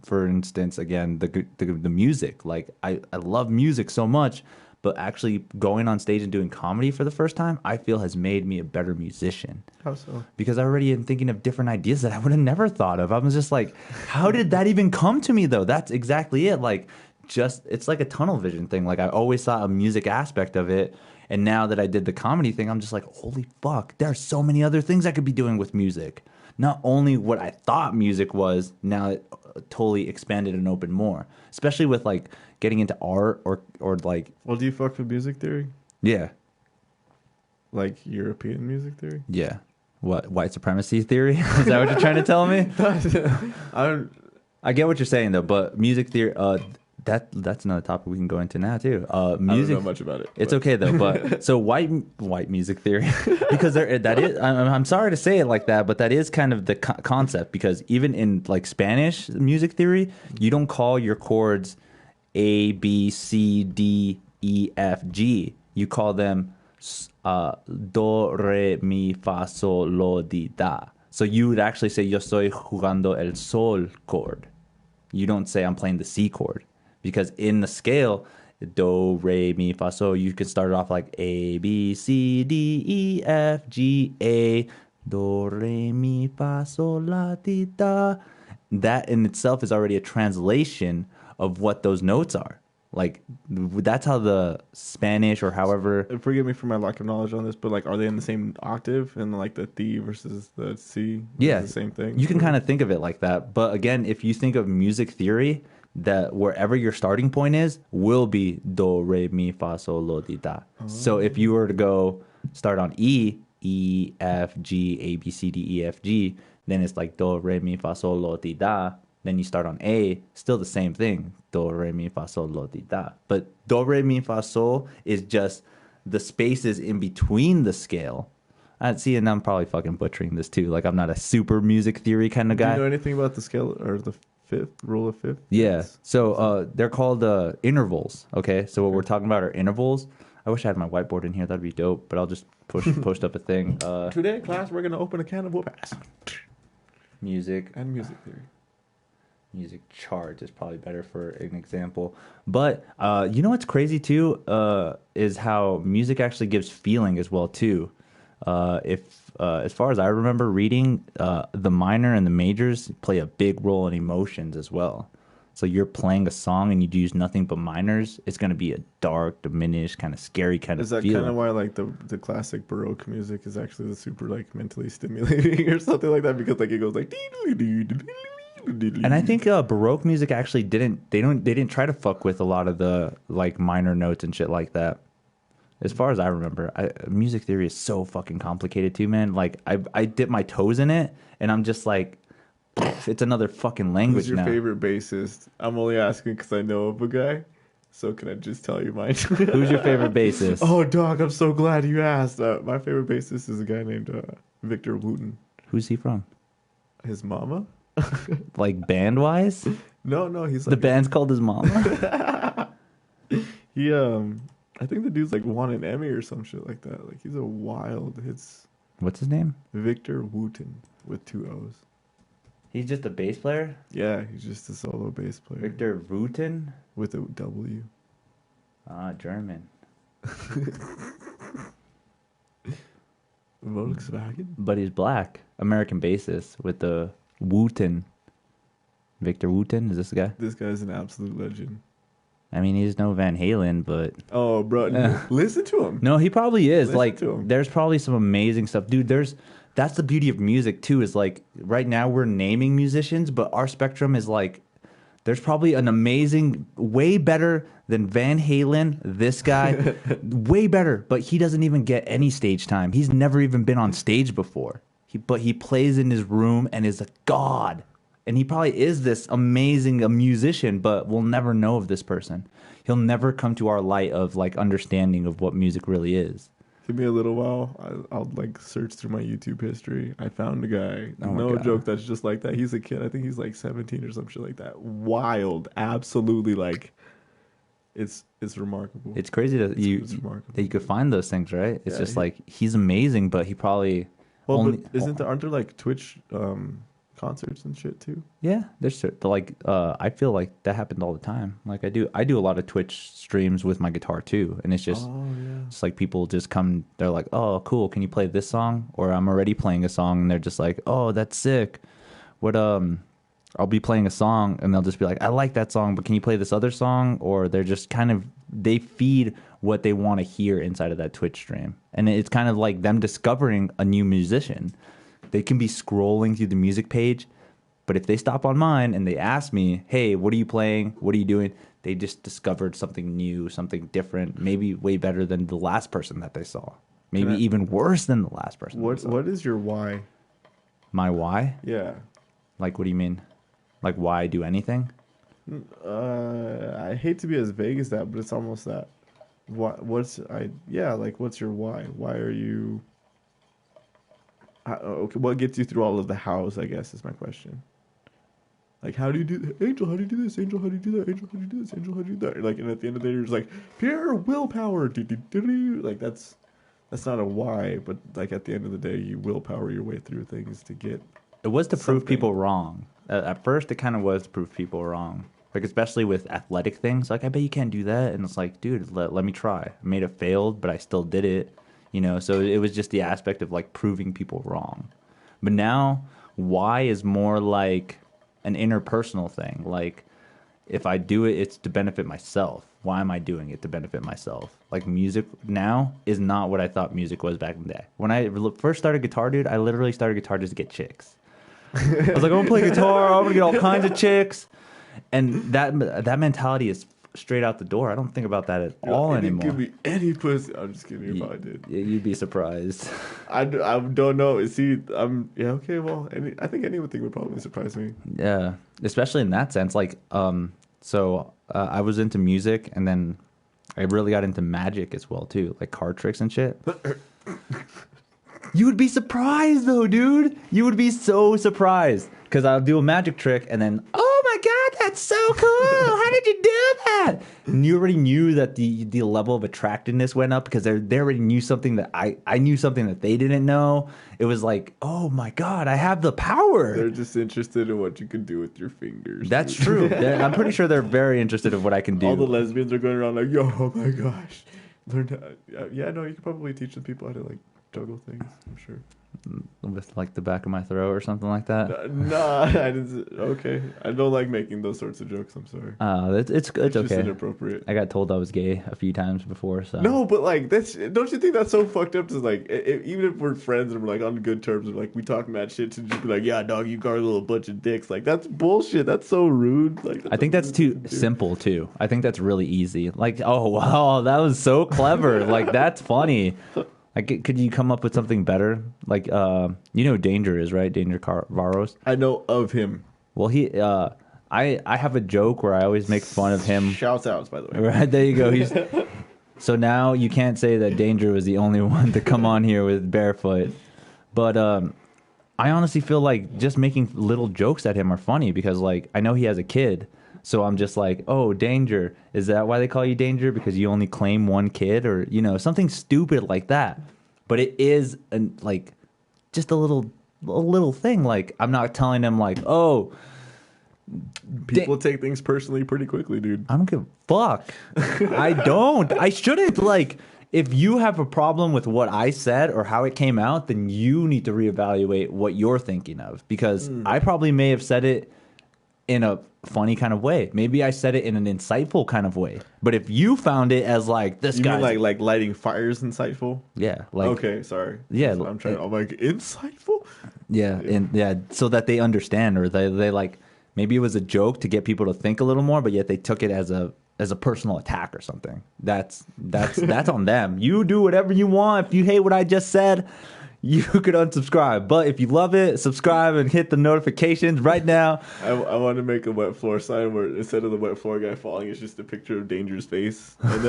for instance, again, the music. Like, I love music so much, but actually going on stage and doing comedy for the first time, I feel has made me a better musician. How so? Because I already am thinking of different ideas that I would have never thought of. I was just like, how did that even come to me though? That's exactly it. Like, it's like a tunnel vision thing. Like, I always saw a music aspect of it. And now that I did the comedy thing, I'm just like, holy fuck, there are so many other things I could be doing with music. Not only what I thought music was, now it totally expanded and opened more. Especially with like getting into art or like. Well, do you fuck with music theory? Yeah. Like European music theory? Yeah. What, white supremacy theory? Is that what you're trying to tell me? I get what you're saying though, but music theory, that's another topic we can go into now too. Music, I don't know much about it. It's okay though, but so white music theory, because that is, I'm sorry to say it like that, but that is kind of the concept. Because even in like Spanish music theory, you don't call your chords A, B, C, D, E, F, G. You call them do, re, mi, fa, sol, lo, di, da. So you would actually say yo estoy jugando el sol chord. You don't say I'm playing the C chord. Because in the scale, do, re, mi, fa, sol, you can start it off like A, B, C, D, E, F, G, A, do, re, mi, fa, sol, la, ti, da. That in itself is already a translation of what those notes are. Like, that's how the Spanish or however... Forgive me for my lack of knowledge on this, but like, are they in the same octave? And like the D versus the C? Yeah. The same thing? You can kind of think of it like that. But again, if you think of music theory, that wherever your starting point is will be do, re, mi, fa, sol, lo, di, da. Oh. So if you were to go start on E, F, G, A, B, C, D, E, F, G, then it's like do, re, mi, fa, sol, lo, di, da. Then you start on A, still the same thing. Do, re, mi, fa, sol, lo, di, da. But do, re, mi, fa, sol is just the spaces in between the scale. See, and I'm probably fucking butchering this too. Like, I'm not a super music theory kind of guy. Do you know anything about the scale or the rule of fifth? Yeah. So they're called intervals. Okay. So what we're talking about are intervals. I wish I had my whiteboard in here. That'd be dope. But I'll just post up a thing. Today, class, we're gonna open a can of whoop-ass. Music and music theory. Music charts is probably better for an example. But you know what's crazy too is how music actually gives feeling as well too. As far as I remember reading, the minor and the majors play a big role in emotions as well. So you're playing a song and you use nothing but minors, it's going to be a dark, diminished, kind of scary kind of feeling. Is that kind of why like the classic Baroque music is actually the super like mentally stimulating or something like that? Because like it goes like... And I think Baroque music actually didn't try to fuck with a lot of the like minor notes and shit like that. As far as I remember, music theory is so fucking complicated too, man. Like I dip my toes in it, and I'm just like, it's another fucking language now. Who's your favorite bassist? I'm only asking because I know of a guy. So can I just tell you mine? Who's your favorite bassist? Oh, dog, I'm so glad you asked. My favorite bassist is a guy named Victor Wooten. Who's he from? His mama. Like band wise? No, he's like the band's called his mama. I think the dude's like won an Emmy or some shit like that. Like he's a wild. It's What's his name? Victor Wooten with 2 O's. He's just a bass player? Yeah, he's just a solo bass player. Victor Wooten? With a W. Ah, German. Volkswagen? But he's black. American bassist with the Wooten. Victor Wooten, is this the guy? This guy's an absolute legend. I mean, he's no Van Halen, but... Oh, bro. Listen to him. No, he probably is. Listen Like, to him. there's probably some amazing stuff. Dude, that's the beauty of music, too, is like, right now we're naming musicians, but our spectrum is like, there's probably an amazing, way better than Van Halen, this guy, way better, but he doesn't even get any stage time. He's never even been on stage before. But he plays in his room and is a god. And he probably is this amazing a musician, but we'll never know of this person. He'll never come to our light of like understanding of what music really is. Give me a little while. I'll like search through my YouTube history. I found a guy. Oh my No God. joke. That's just like that. He's a kid. I think he's like 17 or some shit like that. Wild. Absolutely. Like, it's remarkable. It's crazy that it's remarkable. that you could find those things, right? It's Yeah, just like he's amazing, but he probably Well, only but aren't there like Twitch concerts and shit too? yeah. There's like I feel like that happened all the time. Like I do a lot of Twitch streams with my guitar too, and it's just Oh yeah. it's like people just come. They're like, oh, cool. Can you play this song? Or I'm already playing a song, and they're just like, oh, that's sick. What I'll be playing a song, and they'll just be like, I like that song, but can you play this other song? Or they're just kind of they feed what they want to hear inside of that Twitch stream, and it's kind of like them discovering a new musician. They can be scrolling through the music page, but if they stop on mine and they ask me, hey, what are you playing? What are you doing? They just discovered something new, something different, maybe way better than the last person that they saw. Maybe even worse than the last person. What is your why? My why? Yeah. Like, what do you mean? Like, why I do anything? I hate to be as vague as that, but it's almost that. What's your why? Why are you? Okay, what gets you through all of the hows, I guess, is my question. Like, how do you do that? Angel, how do you do this? Angel, how do you do that? Angel, how do you do this? Angel, how do you do that? Like, and at the end of the day, you're just like, pure willpower. Like, that's not a why, but like at the end of the day, you willpower your way through things to get. It was to prove something. people wrong. At first, it kind of was to prove people wrong. Like, especially with athletic things. Like, I bet you can't do that. And it's like, dude, let me try. I made it failed, but I still did it. You know, so it was just the aspect of like proving people wrong. But now, why is more like an interpersonal thing. Like, if I do it, it's to benefit myself. Why am I doing it? To benefit myself. Like, music now is not what I thought music was back in the day. When I first started guitar, dude, I literally started guitar just to get chicks. I was like, I'm gonna play guitar, I'm gonna get all kinds of chicks. And that mentality is straight out the door. I don't think about that at all anymore. Give me any pussy. I'm just kidding. If I did, you'd be surprised. I don't know. See, okay. Well, I think anything would probably surprise me. Yeah, especially in that sense. Like, so I was into music, and then I really got into magic as well too, like card tricks and shit. You would be surprised though, dude. You would be so surprised because I'll do a magic trick, and then oh my god, that's so cool! How did you do that? And you already knew that the level of attractiveness went up because they already knew something that I knew something that they didn't know. It was like, oh my god, I have the power. They're just interested in what you can do with your fingers. That's true. I'm pretty sure they're very interested in what I can do. All the lesbians are going around like, yo, oh my gosh. Learn how, yeah, no, you could probably teach the people how to like juggle things, I'm sure. With like the back of my throat or something like that. Nah, I didn't. Okay, I don't like making those sorts of jokes. I'm sorry. It's Just okay. inappropriate. I got told I was gay a few times before. So No, but like that's. Don't you think that's so fucked up? To like, even if we're friends and we're like on good terms, and like we talk mad shit, to just be like, yeah, dog, you gargle a bunch of dicks. Like that's bullshit. That's so rude. Like I think that's too simple too. I think that's really easy. Like, oh wow, that was so clever. Like that's funny. Like, could you come up with something better? Like, you know, Danger is right. Danger Varos. I know of him. Well, I have a joke where I always make fun of him. Shouts outs, by the way. Right there you go. So now you can't say that Danger was the only one to come on here with barefoot. But I honestly feel like just making little jokes at him are funny because, like, I know he has a kid, So I'm just like, oh, danger. Is that why they call you danger? Because you only claim one kid, or something stupid like that. But it is like just a little thing. Like I'm not telling them like, oh, People take things personally pretty quickly, dude. I don't give a fuck. I don't. I shouldn't. Like, if you have a problem with what I said or how it came out, then you need to reevaluate what you're thinking of. Because I probably may have said it in a funny kind of way. Maybe I said it in an insightful kind of way. But if you found it as like this guy, like lighting fires insightful? Yeah. Like, okay, sorry. Yeah. I'm like insightful. Yeah, and so that they understand, or they like. Maybe it was a joke to get people to think a little more, but yet they took it as a personal attack or something. That's on them. You do whatever you want. If you hate what I just said, you could unsubscribe. But if you love it, subscribe and hit the notifications right now. I want to make a wet floor sign where instead of the wet floor guy falling, it's just a picture of Danger's face, and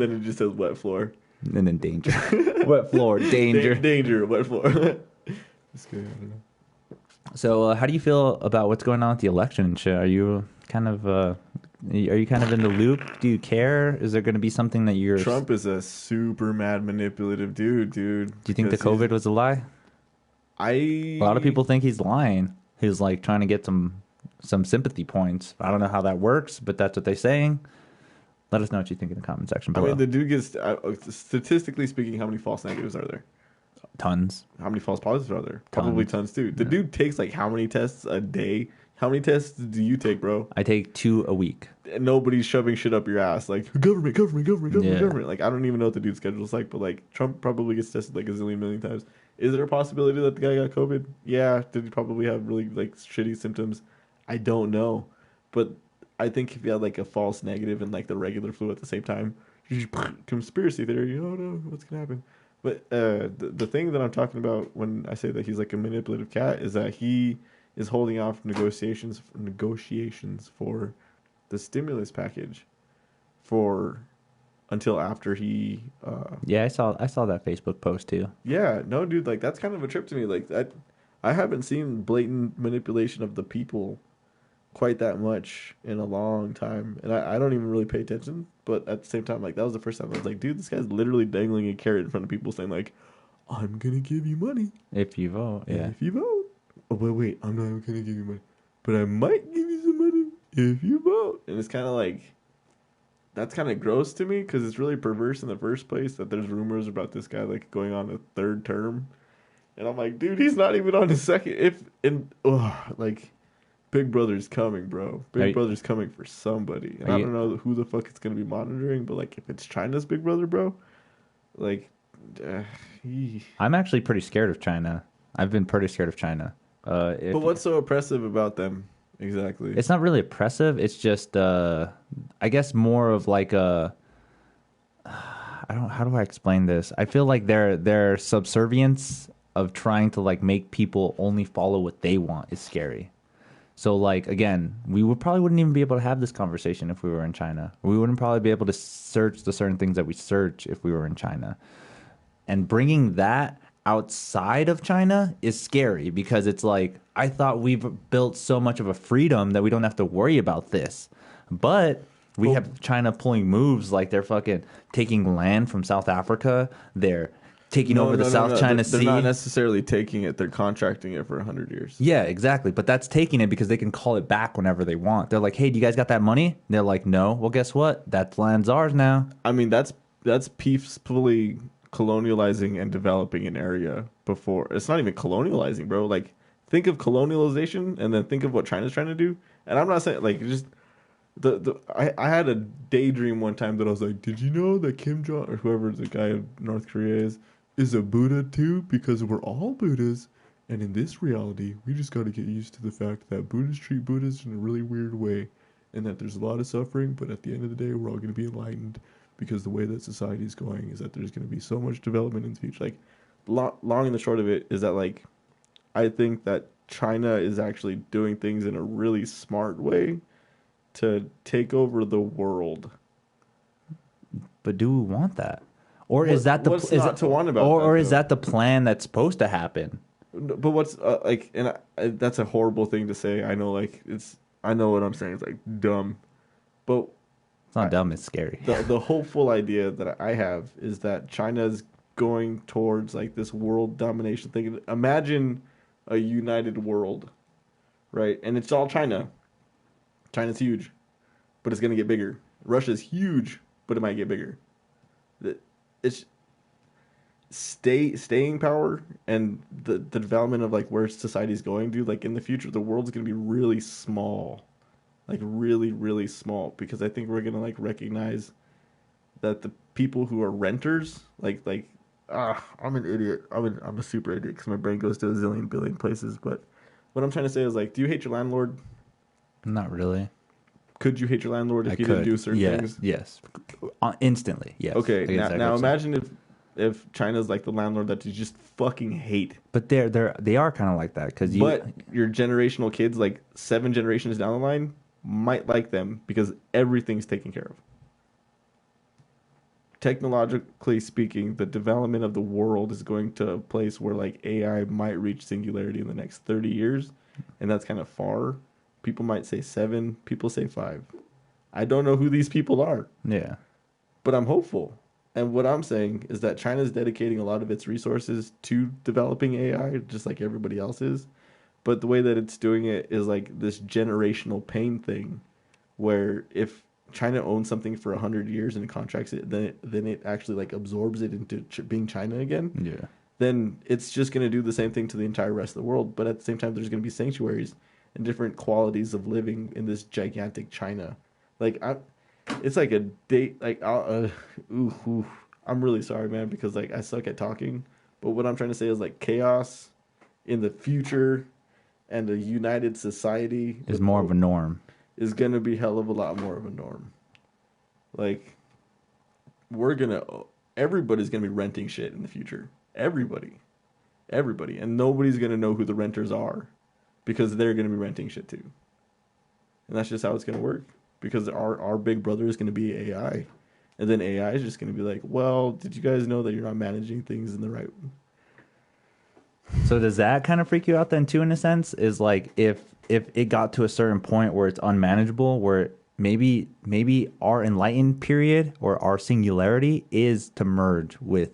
then it just says wet floor. And then danger. Wet floor, danger. Danger, wet floor. It's good. I don't know. So, how do you feel about what's going on with the election and shit? Are you kind of in the loop? Do you care? Is there going to be something that you're... Trump is a super mad, manipulative dude. Do you think the COVID was a lie? A lot of people think he's lying. He's like trying to get some sympathy points. I don't know how that works, but that's what they're saying. Let us know what you think in the comment section below. I mean, the dude gets... statistically speaking, how many false negatives are there? Tons. How many false positives are there? Probably tons too. The dude takes like how many tests a day? How many tests do you take, bro? I take 2 a week. And nobody's shoving shit up your ass like government. Yeah. Like I don't even know what the dude's schedule's like, but like Trump probably gets tested like a zillion million times. Is there a possibility that the guy got COVID? Yeah. Did he probably have really like shitty symptoms? I don't know, but I think if you had like a false negative and like the regular flu at the same time, conspiracy theory. Oh no, what's gonna happen? But the thing that I'm talking about when I say that he's like a manipulative cat is that he is holding off negotiations for the stimulus package until after he. Yeah, I saw that Facebook post too. Yeah, no, dude, like that's kind of a trip to me. Like that, I haven't seen blatant manipulation of the people quite that much in a long time, and I don't even really pay attention. But at the same time, like that was the first time I was like, dude, this guy's literally dangling a carrot in front of people, saying like, "I'm gonna give you money if you vote." Yeah, if you vote. Oh, but wait, I'm not gonna give you money, but I might give you some money if you vote. And it's kind of like that's kind of gross to me because it's really perverse in the first place that there's rumors about this guy like going on a 3rd term, and I'm like, dude, he's not even on his 2nd. Like. Big Brother's coming, bro. Big Brother's coming for somebody. And I don't know who the fuck it's going to be monitoring, but, like, if it's China's Big Brother, bro, like... I'm actually pretty scared of China. I've been pretty scared of China. But what's so oppressive about them, exactly? It's not really oppressive. It's just, I guess, more of, like, a... How do I explain this? I feel like their subservience of trying to, like, make people only follow what they want is scary. So, like, again, we probably wouldn't even be able to have this conversation if we were in China. We wouldn't probably be able to search the certain things that we search if we were in China. And bringing that outside of China is scary because it's like, I thought we've built so much of a freedom that we don't have to worry about this. But we have China pulling moves like they're fucking taking land from South Africa. They're taking over the South China Sea. They're not necessarily taking it. They're contracting it for 100 years. Yeah, exactly. But that's taking it because they can call it back whenever they want. They're like, hey, do you guys got that money? And they're like, no. Well, guess what? That land's ours now. I mean, that's peacefully colonializing and developing an area before. It's not even colonializing, bro. Like, think of colonialization and then think of what China's trying to do. And I'm not saying, like, just... I had a daydream one time that I was like, did you know that Kim Jong or whoever the guy of North Korea is a Buddha too? Because we're all Buddhas, and in this reality, we just got to get used to the fact that Buddhists treat Buddhists in a really weird way, and that there's a lot of suffering, but at the end of the day, we're all going to be enlightened because the way that society is going is that there's going to be so much development in the future. Like, long and the short of it is that, like, I think that China is actually doing things in a really smart way to take over the world. But do we want that? Or is that the what's not to want about or that, is that the plan that's supposed to happen? But what's like, and that's a horrible thing to say. I know, like I know what I'm saying. It's like dumb, but It's not dumb. It's scary. the hopeful idea that I have is that China's going towards like this world domination thing. Imagine a united world, right? And it's all China. China's huge, but it's going to get bigger. Russia's huge, but it might get bigger. It's staying power and the development of like where society's going to, like in the future, the world's going to be really small. Like really, really small, because I think we're gonna like recognize that the people who are renters, I'm an idiot. I'm a super idiot because my brain goes to a zillion billion places. But what I'm trying to say is like, do you hate your landlord? Not really. Could you hate your landlord if you didn't do certain things? Yes, instantly. Yes. Okay. Now imagine if China's like the landlord that you just fucking hate. But they are kind of like that because But your generational kids, like 7 generations down the line, might like them because everything's taken care of. Technologically speaking, the development of the world is going to a place where like AI might reach singularity in the next 30 years, and that's kind of far. People might say 7, people say 5. I don't know who these people are. Yeah. But I'm hopeful. And what I'm saying is that China's dedicating a lot of its resources to developing AI, just like everybody else is. But the way that it's doing it is like this generational pain thing, where if China owns something for 100 years and contracts it, then it actually like absorbs it into being China again. Yeah. Then it's just going to do the same thing to the entire rest of the world. But at the same time, there's going to be sanctuaries and different qualities of living in this gigantic China. Like it's like a date. Like I'm really sorry, man, because like I suck at talking. But what I'm trying to say is like chaos in the future and a united society is more of a norm. Is going to be hell of a lot more of a norm. Like, everybody's going to be renting shit in the future. Everybody. And nobody's going to know who the renters are because they're going to be renting shit too. And that's just how it's going to work, because our big brother is going to be AI. And then AI is just going to be like, well, did you guys know that you're not managing things in the right way? So does that kind of freak you out then too, in a sense? Is like if it got to a certain point where it's unmanageable, where maybe our enlightened period or our singularity is to merge with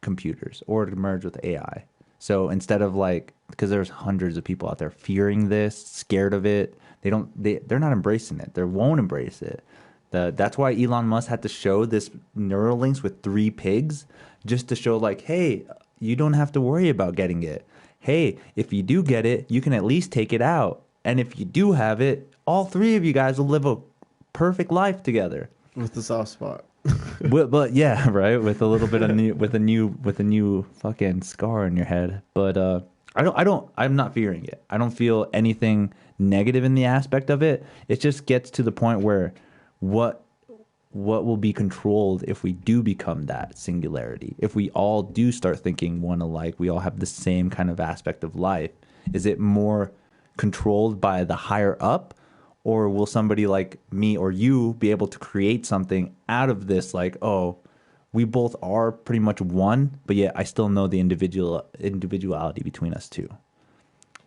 computers or to merge with AI. So instead of like, because there's hundreds of people out there fearing this, scared of it, they're not embracing it. They won't embrace it. That's why Elon Musk had to show this Neuralinks with 3 pigs, just to show like, hey, you don't have to worry about getting it. Hey, if you do get it, you can at least take it out. And if you do have it, all 3 of you guys will live a perfect life together. With the soft spot. but yeah, right. With a little bit of a new fucking scar in your head. But I'm not fearing it. I don't feel anything negative in the aspect of it. It just gets to the point where what will be controlled if we do become that singularity? If we all do start thinking one alike, we all have the same kind of aspect of life. Is it more controlled by the higher up, or will somebody like me or you be able to create something out of this? Like, oh, we both are pretty much one, but yet I still know the individuality between us two.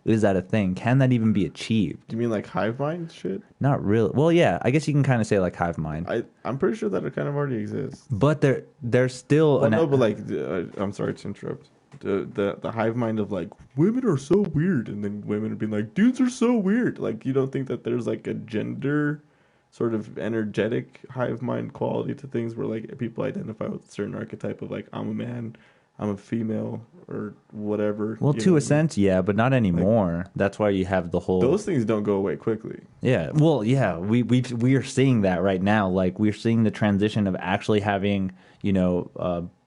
Is that a thing? Can that even be achieved? Do you mean like hive mind shit? Not really. Well, yeah, I guess you can kind of say like hive mind. I'm pretty sure that it kind of already exists. But there's still... Well, no, but like, I'm sorry to interrupt. The hive mind of like, women are so weird, and then women would be like, dudes are so weird. Like, you don't think that there's like a gender sort of energetic hive mind quality to things where like people identify with a certain archetype of like, I'm a man, I'm a female, or whatever. Well, to a sense, yeah, but not anymore. Like, that's why you have the whole... Those things don't go away quickly. Yeah, well, yeah, we are seeing that right now. Like, we're seeing the transition of actually having,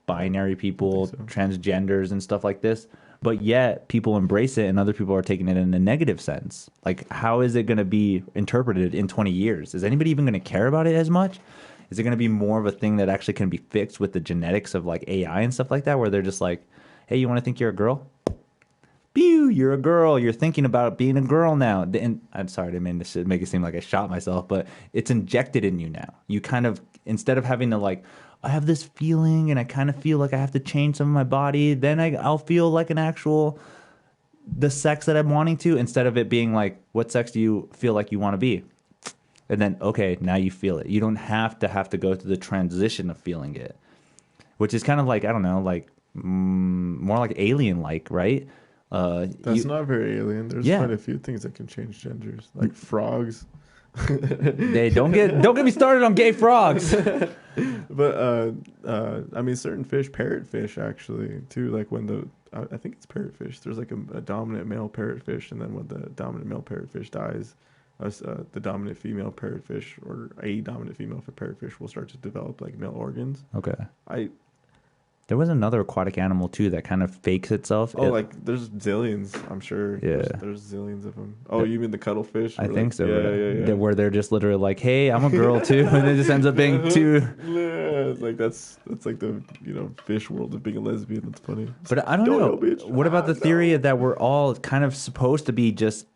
binary people, transgenders and stuff like this. But yet, people embrace it, and other people are taking it in a negative sense. Like, how is it going to be interpreted in 20 years? Is anybody even going to care about it as much? Is it going to be more of a thing that actually can be fixed with the genetics of like AI and stuff like that, where they're just like, hey, you want to think you're a girl? Pew, you're a girl. You're thinking about being a girl now. And I'm sorry, I didn't mean to make it seem like I shot myself, but it's injected in you now. You kind of, instead of having to like, I have this feeling and I kind of feel like I have to change some of my body, then I'll feel like an actual the sex that I'm wanting to, instead of it being like, what sex do you feel like you want to be? And then, okay, now you feel it. You don't have to go through the transition of feeling it, which is kind of like, I don't know, like more like alien-like, right? That's not very alien. There's Yeah. quite a few things that can change genders, like frogs. They don't get me started on gay frogs. But I mean, certain fish, parrotfish, actually, too. Like when I think it's parrotfish. There's like a dominant male parrotfish, and then when the dominant male parrotfish dies, the dominant female parrotfish or a dominant female for parrotfish will start to develop like male organs. Okay. There was another aquatic animal too that kind of fakes itself. Like there's zillions, I'm sure. Yeah. There's zillions of them. Oh, you mean the cuttlefish? I think so. Yeah. Where they're just literally like, "Hey, I'm a girl too," and it just ends up being two. Yeah, like that's like the fish world of being a lesbian. That's funny. But I don't know. Bitch. What about the theory that we're all kind of supposed to be just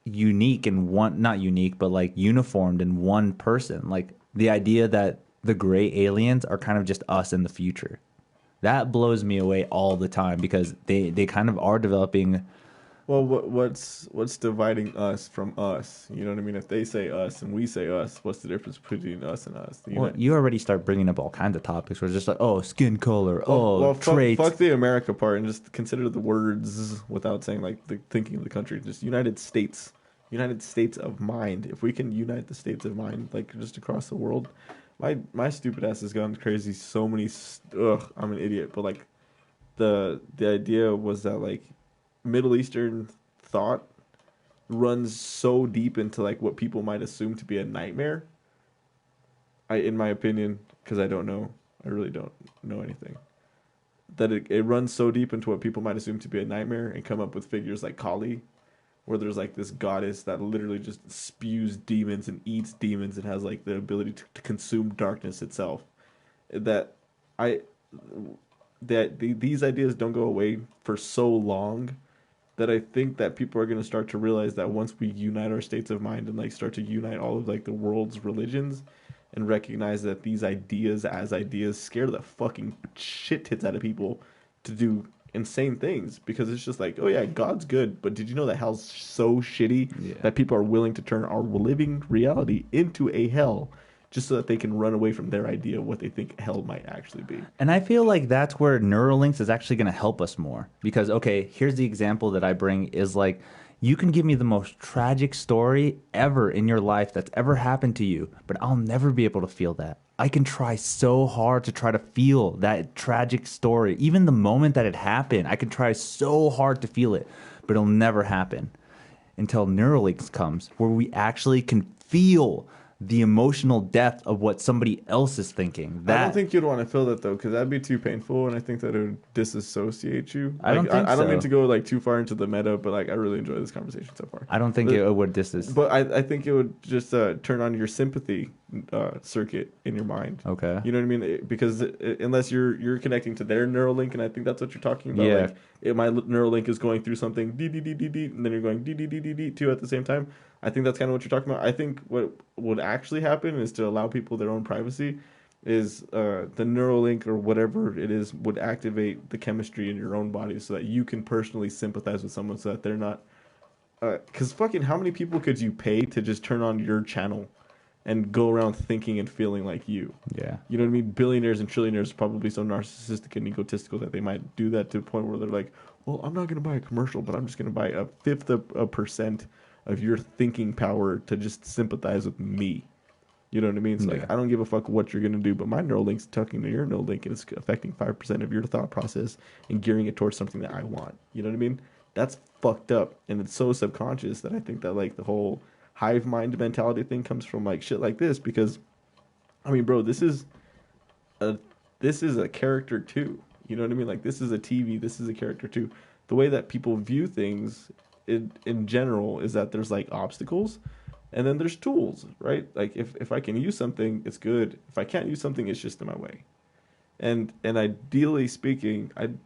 unique in one, not unique, but like uniformed in one person? Like the idea that the gray aliens are kind of just us in the future. That blows me away all the time because they kind of are developing. Well, what's dividing us from us? You know what I mean? If they say us and we say us, what's the difference between us and us? Well, you already start bringing up all kinds of topics where it's just like, oh, skin color, traits. Fuck the America part and just consider the words without saying like the thinking of the country. Just United States of mind. If we can unite the states of mind, like just across the world. My stupid ass has gone crazy so many. I'm an idiot. But like, the idea was that like, Middle Eastern thought runs so deep into like what people might assume to be a nightmare. In my opinion, because I don't know, I really don't know anything. That it runs so deep into what people might assume to be a nightmare and come up with figures like Kali, where there's like this goddess that literally just spews demons and eats demons and has like the ability to consume darkness itself. These ideas don't go away for so long that I think that people are going to start to realize that once we unite our states of mind and like start to unite all of like the world's religions and recognize that these ideas as ideas scare the fucking shit tits out of people to do insane things, because it's just like, oh yeah, God's good, but did you know that hell's so shitty that people are willing to turn our living reality into a hell just so that they can run away from their idea of what they think hell might actually be? And I feel like that's where Neuralinks is actually going to help us more, because okay, here's the example that I bring is like, you can give me the most tragic story ever in your life that's ever happened to you, but I'll never be able to feel that. I can try so hard to try to feel that tragic story. Even the moment that it happened, I can try so hard to feel it, but it'll never happen until Neuralinks comes, where we actually can feel the emotional depth of what somebody else is thinking. I don't think you'd want to feel that though, because that'd be too painful, and I think that it would disassociate you. I don't think I don't so. mean to go like too far into the meta, but like I really enjoy this conversation so far. I don't think it would But I think it would just turn on your sympathy circuit in your mind. Okay. You know what I mean? Because unless you're connecting to their Neuralink, and I think that's what you're talking about. Yeah. Like my Neuralink is going through something d d d d d, and then you're going d d d d d too at the same time. I think that's kind of what you're talking about. I think what would actually happen is to allow people their own privacy. Is the Neuralink or whatever it is would activate the chemistry in your own body so that you can personally sympathize with someone, so that they're not. Because fucking how many people could you pay to just turn on your channel and go around thinking and feeling like you? Yeah. You know what I mean? Billionaires and trillionaires are probably so narcissistic and egotistical that they might do that to a point where they're like, well, I'm not going to buy a commercial, but I'm just going to buy a fifth of a percent of your thinking power to just sympathize with me. You know what I mean? It's like, I don't give a fuck what you're going to do, but my Neuralink's talking to your Neuralink, and it's affecting 5% of your thought process and gearing it towards something that I want. You know what I mean? That's fucked up, and it's so subconscious that I think that like the whole hive mind mentality thing comes from like shit like this, because I mean, bro, this is a character too. You know what I mean? Like, this is a TV, this is a character too. The way that people view things in general is that there's like obstacles and then there's tools, right? Like if I can use something, it's good. If I can't use something, it's just in my way. And ideally speaking, ideally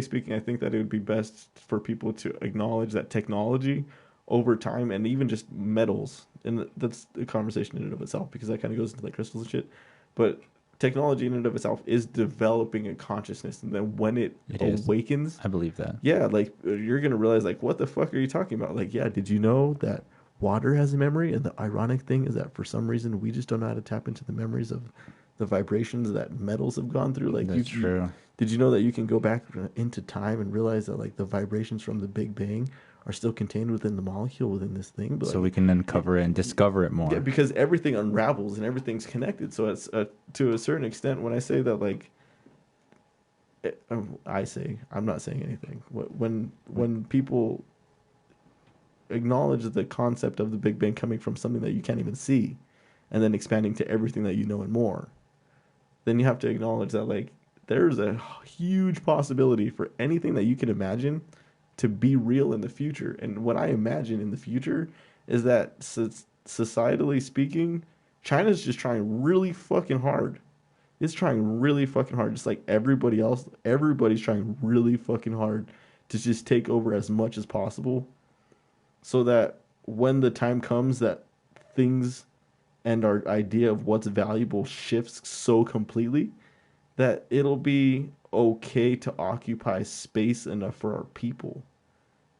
speaking, I think that it would be best for people to acknowledge that technology over time, and even just metals, and that's a conversation in and of itself, because that kind of goes into like crystals and shit. But technology in and of itself is developing a consciousness, and then when it awakens, I believe that. Yeah, like you're gonna realize, like, what the fuck are you talking about? Like, yeah, did you know that water has a memory? And the ironic thing is that for some reason we just don't know how to tap into the memories of the vibrations that metals have gone through. Like, That's true. Did you know that you can go back into time and realize that like the vibrations from the Big Bang are still contained within the molecule within this thing? But, So like, we can uncover it and discover it more. yeah, because everything unravels and everything's connected. So it's to a certain extent, when I say that, like, I'm not saying anything. When people acknowledge the concept of the Big Bang coming from something that you can't even see, and then expanding to everything that you know and more, then you have to acknowledge that, like, there's a huge possibility for anything that you can imagine to be real in the future. And what I imagine in the future is that, societally speaking, China's just trying really fucking hard. It's trying really fucking hard, just like everybody else. Everybody's trying really fucking hard to just take over as much as possible, so that when the time comes that things and our idea of what's valuable shifts so completely, that it'll be okay to occupy space enough for our people.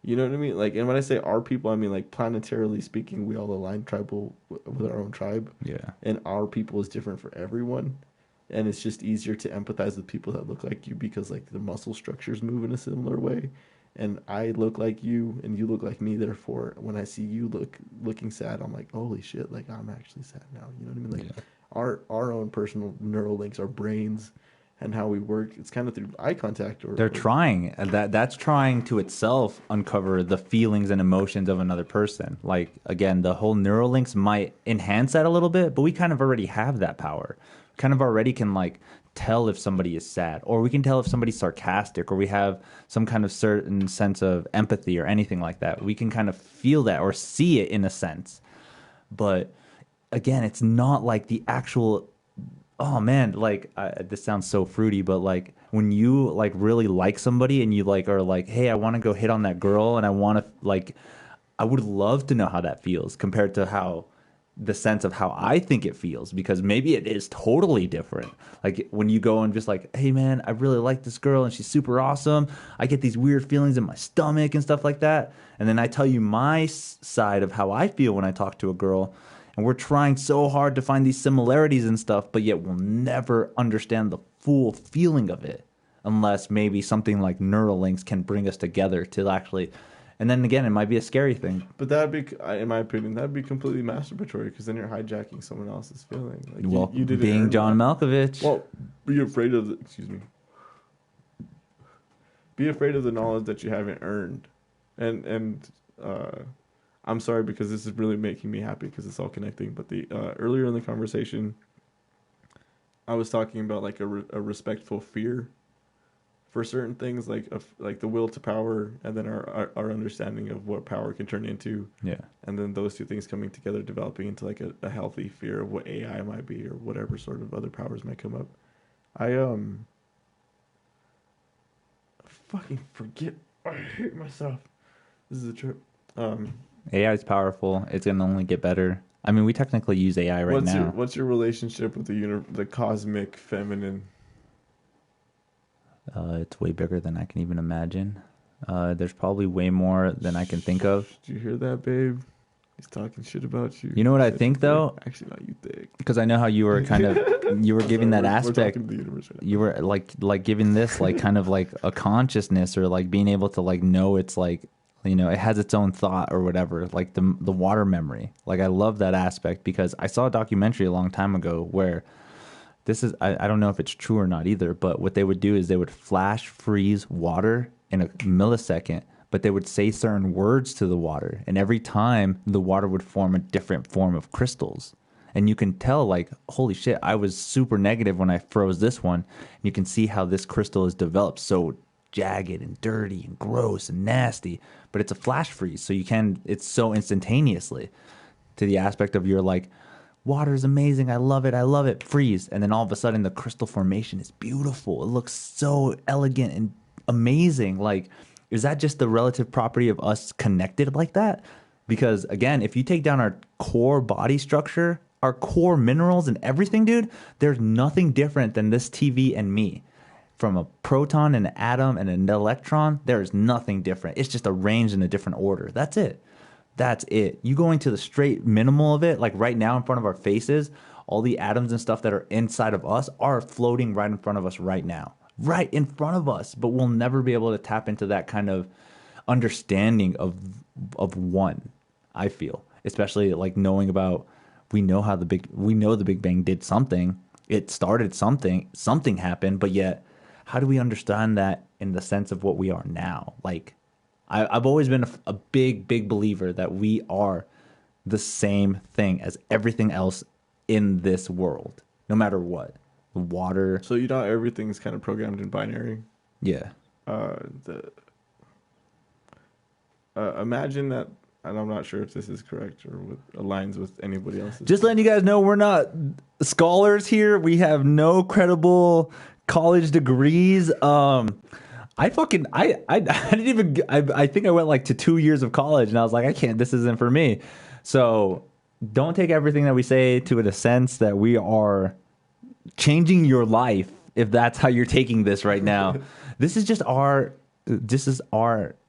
You know what I mean? Like, and when I say our people, I mean, like, planetarily speaking, we all align tribal with our own tribe. Yeah. And our people is different for everyone. And it's just easier to empathize with people that look like you because, like, the muscle structures move in a similar way. And I look like you and you look like me. Therefore, when I see you looking sad, I'm like, holy shit, like, I'm actually sad now. You know what I mean? Like, our own personal neural links, our brains, and how we work, it's kind of through eye contact. They're trying. That's trying to itself uncover the feelings and emotions of another person. Like, again, the whole neural links might enhance that a little bit, but we kind of already have that power. We kind of already can, like, tell if somebody is sad, or we can tell if somebody's sarcastic, or we have some kind of certain sense of empathy or anything like that. We can kind of feel that or see it in a sense. But again, it's not like the actual... Oh man, like, this sounds so fruity, but like when you like really like somebody and you like are like, hey, I want to go hit on that girl, and I want to, like, I would love to know how that feels compared to how the sense of how I think it feels, because maybe it is totally different. Like when you go and just like, hey man, I really like this girl and she's super awesome. I get these weird feelings in my stomach and stuff like that. And then I tell you my side of how I feel when I talk to a girl. And we're trying so hard to find these similarities and stuff, but yet we'll never understand the full feeling of it unless maybe something like neural links can bring us together to actually... And then again, it might be a scary thing. But that'd be, in my opinion, that'd be completely masturbatory, because then you're hijacking someone else's feeling. Like, Well, you did being John Malkovich. Well, be afraid of the... Excuse me. Be afraid of the knowledge that you haven't earned. And I'm sorry, because this is really making me happy because it's all connecting. But the earlier in the conversation, I was talking about like a respectful fear for certain things, like the will to power, and then our understanding of what power can turn into. Yeah. And then those two things coming together, developing into like a healthy fear of what AI might be or whatever sort of other powers might come up. I fucking forget. I hate myself. This is a trip. AI is powerful. It's going to only get better. I mean, we technically use AI right now. What's your relationship with the cosmic feminine? It's way bigger than I can even imagine. There's probably way more than I can think of. Did you hear that, babe? He's talking shit about you. You know what I think, though? Actually, not you think. Because I know how you were kind of, you were giving that aspect. We're talking to the universe right now. You were like giving this like kind of like a consciousness, or like being able to like know it's like, you know, it has its own thought or whatever, like the water memory. Like I love that aspect, because I saw a documentary a long time ago where this is, I don't know if it's true or not either, but what they would do is they would flash freeze water in a millisecond, but they would say certain words to the water, and every time the water would form a different form of crystals. And you can tell, like, holy shit, I was super negative when I froze this one. And you can see how this crystal is developed so jagged and dirty and gross and nasty, but it's a flash freeze, so it's so instantaneously, to the aspect of you're like, water is amazing, I love it, freeze, and then all of a sudden the crystal formation is beautiful, it looks so elegant and amazing. Like, is that just the relative property of us connected like that? Because again, if you take down our core body structure, our core minerals and everything, dude, there's nothing different than this TV and me. From a proton, an atom, and an electron, there is nothing different. It's just arranged in a different order. That's it. That's it. You go into the straight minimal of it, like right now in front of our faces, all the atoms and stuff that are inside of us are floating right in front of us right now. Right in front of us. But we'll never be able to tap into that kind of understanding of one, I feel. Especially like knowing about, we know the Big Bang did something. It started something happened, but yet how do we understand that in the sense of what we are now? Like, I've always been a big believer that we are the same thing as everything else in this world, no matter what. Water. So everything's kind of programmed in binary. Yeah. Imagine that, and I'm not sure if this is correct or aligns with anybody else's. Just letting you guys know, we're not scholars here. We have no credible college degrees. I think I went like to 2 years of college and I was like, this isn't for me. So don't take everything that we say to a sense that we are changing your life if that's how you're taking this right now. This is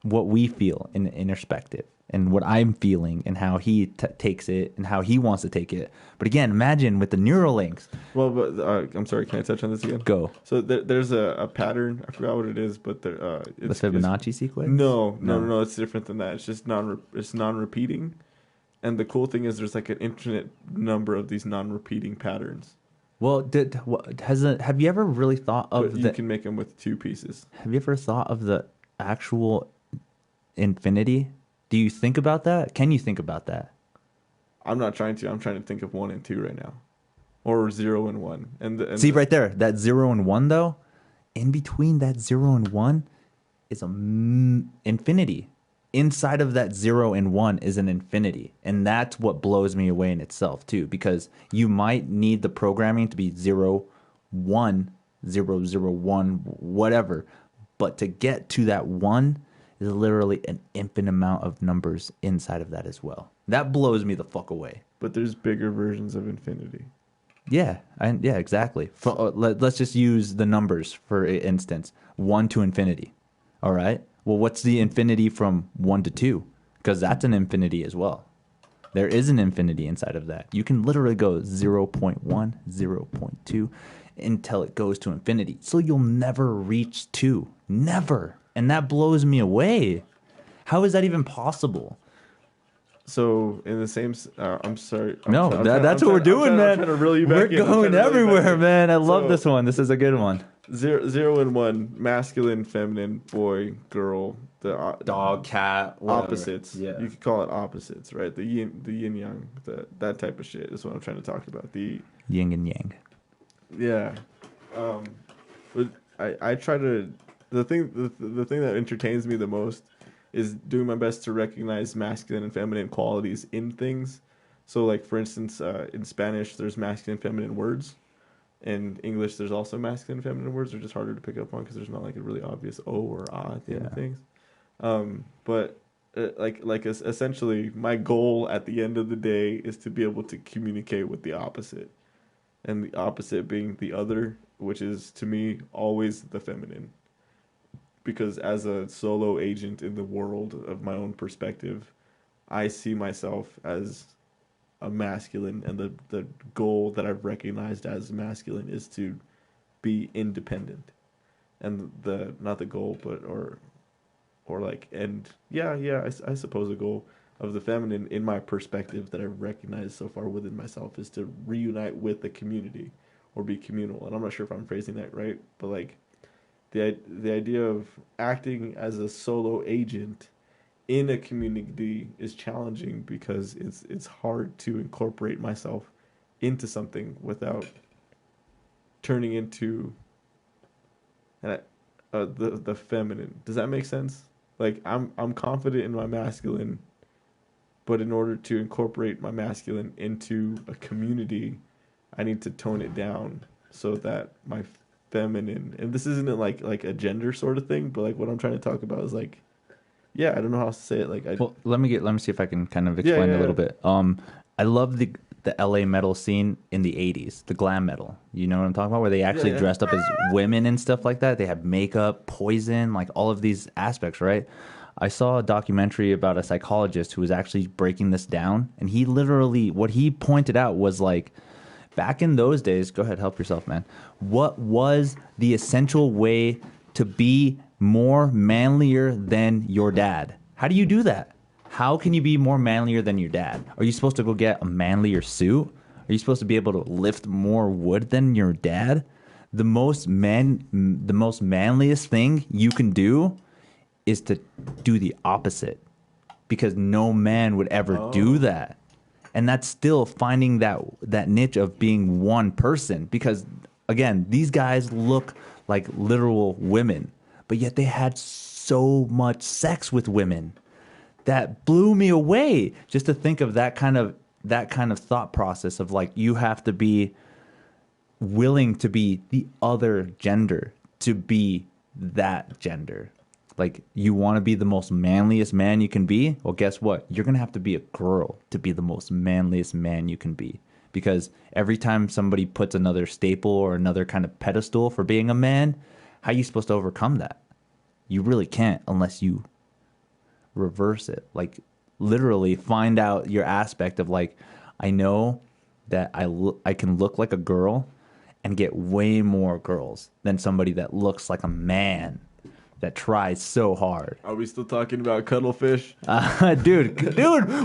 what we feel in introspective and what I'm feeling and how he takes it and how he wants to take it. But again, imagine with the neural links. Well, but I'm sorry, can I touch on this again? Go. So there's a pattern. I forgot what it is, but the Fibonacci sequence? No, it's different than that. It's just non-repeating. And the cool thing is there's like an infinite number of these non-repeating patterns. Well, have you ever really thought of you can make them with two pieces. Have you ever thought of the actual infinity? Do you think about that? Can you think about that? I'm not trying to. I'm trying to think of 1 and 2 right now, or 0 and 1. See right there, that 0 and 1 though. In between that 0 and 1 is infinity. Inside of that 0 and 1 is an infinity, and that's what blows me away in itself too. Because you might need the programming to be 0, 1, 0, 0, 1, whatever, but to get to that 1. Is literally an infinite amount of numbers inside of that as well. That blows me the fuck away. But there's bigger versions of infinity. Yeah, exactly. Let's just use the numbers for instance. 1 to infinity. All right. Well, what's the infinity from 1 to 2? Because that's an infinity as well. There is an infinity inside of that. You can literally go 0.1, 0.2 until it goes to infinity. So you'll never reach 2. Never. And that blows me away. How is that even possible? So in the same, I'm sorry. That's what we're doing, man. We're going everywhere, man. I love this one. This is a good one. 0 and 1, masculine, feminine, boy, girl, the dog, cat, whatever. Opposites. Yeah, you could call it opposites, right? The yin yang, that type of shit is what I'm trying to talk about. The yin and yang. Yeah, but I try to. The thing that entertains me the most is doing my best to recognize masculine and feminine qualities in things. So, like, for instance, in Spanish, there's masculine and feminine words. In English, there's also masculine and feminine words. They're just harder to pick up on because there's not, like, a really obvious O or A at the end of things. Essentially, my goal at the end of the day is to be able to communicate with the opposite. And the opposite being the other, which is, to me, always the feminine. Because as a solo agent in the world of my own perspective, I see myself as a masculine, and the goal that I've recognized as masculine is to be independent. And not the goal, but I suppose a goal of the feminine in my perspective that I've recognized so far within myself is to reunite with the community or be communal. And I'm not sure if I'm phrasing that right, but like the idea of acting as a solo agent in a community is challenging because it's hard to incorporate myself into something without turning into the feminine. Does that make sense? Like I'm confident in my masculine, but in order to incorporate my masculine into a community, I need to tone it down so that my feminine, and this isn't like a gender sort of thing, but like what I'm trying to talk about is like, I don't know how to say it. Like, let me see if I can kind of explain a little bit. I love the LA metal scene in the 80s, the glam metal. You know what I'm talking about? Where they actually dressed up as women and stuff like that. They had makeup, poison, like all of these aspects, right? I saw a documentary about a psychologist who was actually breaking this down. And he literally, what he pointed out was like, back in those days, go ahead, help yourself, man. What was the essential way to be more manlier than your dad? How do you do that? How can you be more manlier than your dad? Are you supposed to go get a manlier suit? Are you supposed to be able to lift more wood than your dad? The most manliest thing you can do is to do the opposite, because no man would ever do that. And that's still finding that niche of being one person, because again, these guys look like literal women, but yet they had so much sex with women. That blew me away, just to think of that kind of thought process of like, you have to be willing to be the other gender to be that gender. Like, you want to be the most manliest man you can be? Well, guess what? You're going to have to be a girl to be the most manliest man you can be. Because every time somebody puts another staple or another kind of pedestal for being a man, how are you supposed to overcome that? You really can't unless you reverse it. Like, literally find out your aspect of like, I know that I can look like a girl and get way more girls than somebody that looks like a man that tries so hard. Are we still talking about cuttlefish? Dude,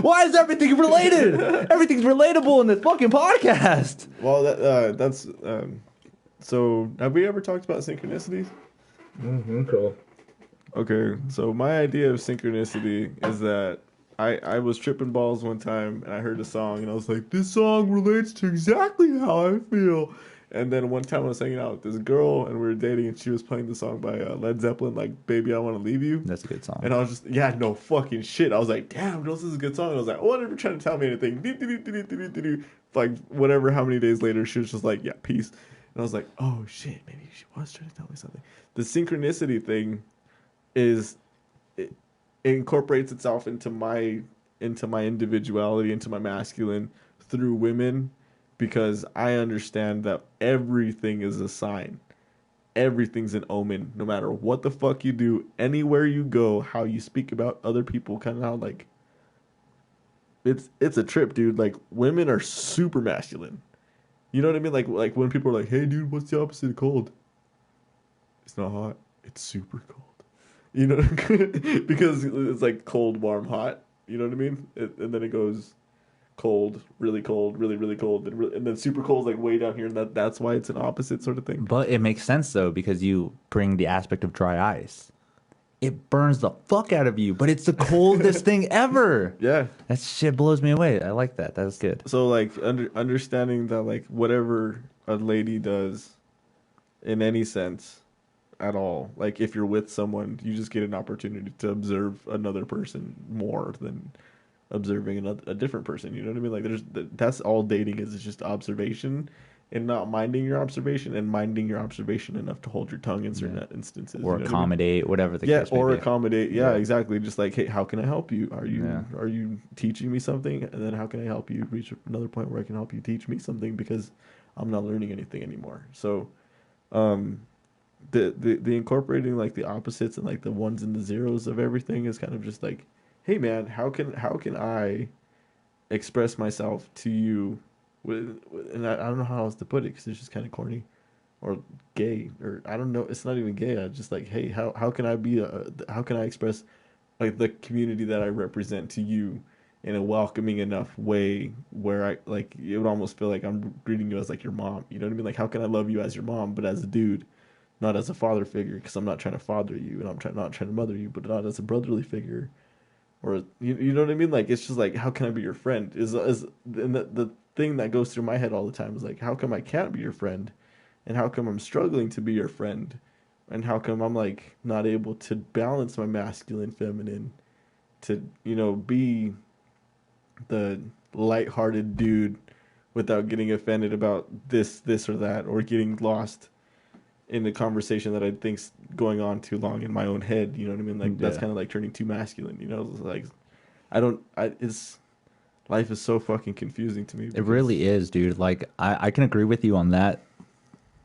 why is everything related? Everything's relatable in this fucking podcast. Well, that's so have we ever talked about synchronicities? Cool. Okay, so my idea of synchronicity is that I was tripping balls one time and I heard a song and I was like, this song relates to exactly how I feel. And then one time I was hanging out with this girl and we were dating and she was playing the song by Led Zeppelin, like "Baby I Want to Leave You." That's a good song. And I was just, no fucking shit. I was like, damn, girl, this is a good song. And I was like, oh, never trying to tell me anything. Like, whatever, how many days later, she was just like, yeah, peace. And I was like, oh shit, maybe she was trying to tell me something. The synchronicity thing is, it incorporates itself into my individuality, into my masculine through women, because I understand that everything is a sign. Everything's an omen. No matter what the fuck you do, anywhere you go, how you speak about other people, kind of how like it's a trip, dude. Like, women are super masculine. You know what I mean? Like when people are like, "Hey, dude, what's the opposite of cold?" It's not hot. It's super cold. You know, because it's like cold, warm, hot. You know what I mean? And then it goes cold, really cold, really, really cold, and then super cold is like way down here, and that's why it's an opposite sort of thing. But it makes sense, though, because you bring the aspect of dry ice. It burns the fuck out of you, but it's the coldest thing ever. Yeah. That shit blows me away. I like that. That's good. So, like, understanding that, like, whatever a lady does in any sense at all, like, if you're with someone, you just get an opportunity to observe another person more than observing a different person. You know what I mean? Like, that's all dating is. It's just observation and not minding your observation, and minding your observation enough to hold your tongue in certain instances. Or accommodate, whatever the case may be. Accommodate. Yeah, exactly. Just like, hey, how can I help you? Are you teaching me something? And then how can I help you reach another point where I can help you teach me something, because I'm not learning anything anymore. So, the incorporating like the opposites and like the ones and the zeros of everything is kind of just like, hey man, how can I express myself to you with and I don't know how else to put it, because it's just kind of corny or gay, or I don't know, it's not even gay. I just like, hey, how can I how can I express like the community that I represent to you in a welcoming enough way where I like, it would almost feel like I'm greeting you as like your mom. You know what I mean? Like, how can I love you as your mom, but as a dude, not as a father figure, because I'm not trying to father you, and I'm not trying to mother you, but not as a brotherly figure. Or you know what I mean? Like, it's just like, how can I be your friend? And the thing that goes through my head all the time is like, how come I can't be your friend? And how come I'm struggling to be your friend? And how come I'm like not able to balance my masculine, feminine, to, you know, be the lighthearted dude without getting offended about this or that, or getting lost in the conversation that I think's going on too long in my own head. You know what I mean? Like, that's kind of like turning too masculine, you know? Like, life is so fucking confusing to me. It really is, dude. Like I can agree with you on that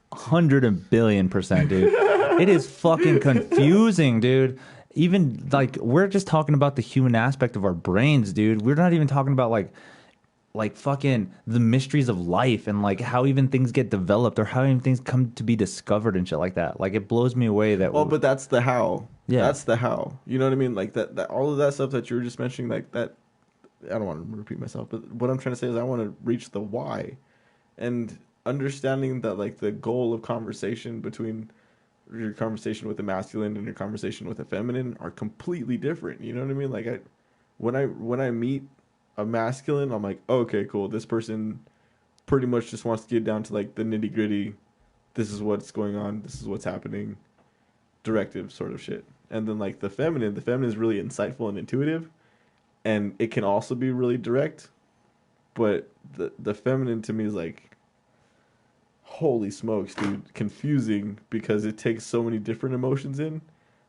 100 billion%, dude. It is fucking confusing, dude. Even like we're just talking about the human aspect of our brains, dude. We're not even talking about like fucking the mysteries of life and like how even things get developed or how even things come to be discovered and shit like that. Like it blows me away that. Well, but that's the how. Yeah. That's the how. You know what I mean? Like that all of that stuff that you were just mentioning, like that. I don't want to repeat myself, but what I'm trying to say is I want to reach the why, and understanding that like the goal of conversation between your conversation with the masculine and your conversation with the feminine are completely different. You know what I mean? Like when I meet a masculine, I'm like, okay, cool. This person pretty much just wants to get down to like the nitty gritty. This is what's going on. This is what's happening. Directive sort of shit. And then like the feminine is really insightful and intuitive, and it can also be really direct. But the feminine to me is like, holy smokes, dude, confusing because it takes so many different emotions in,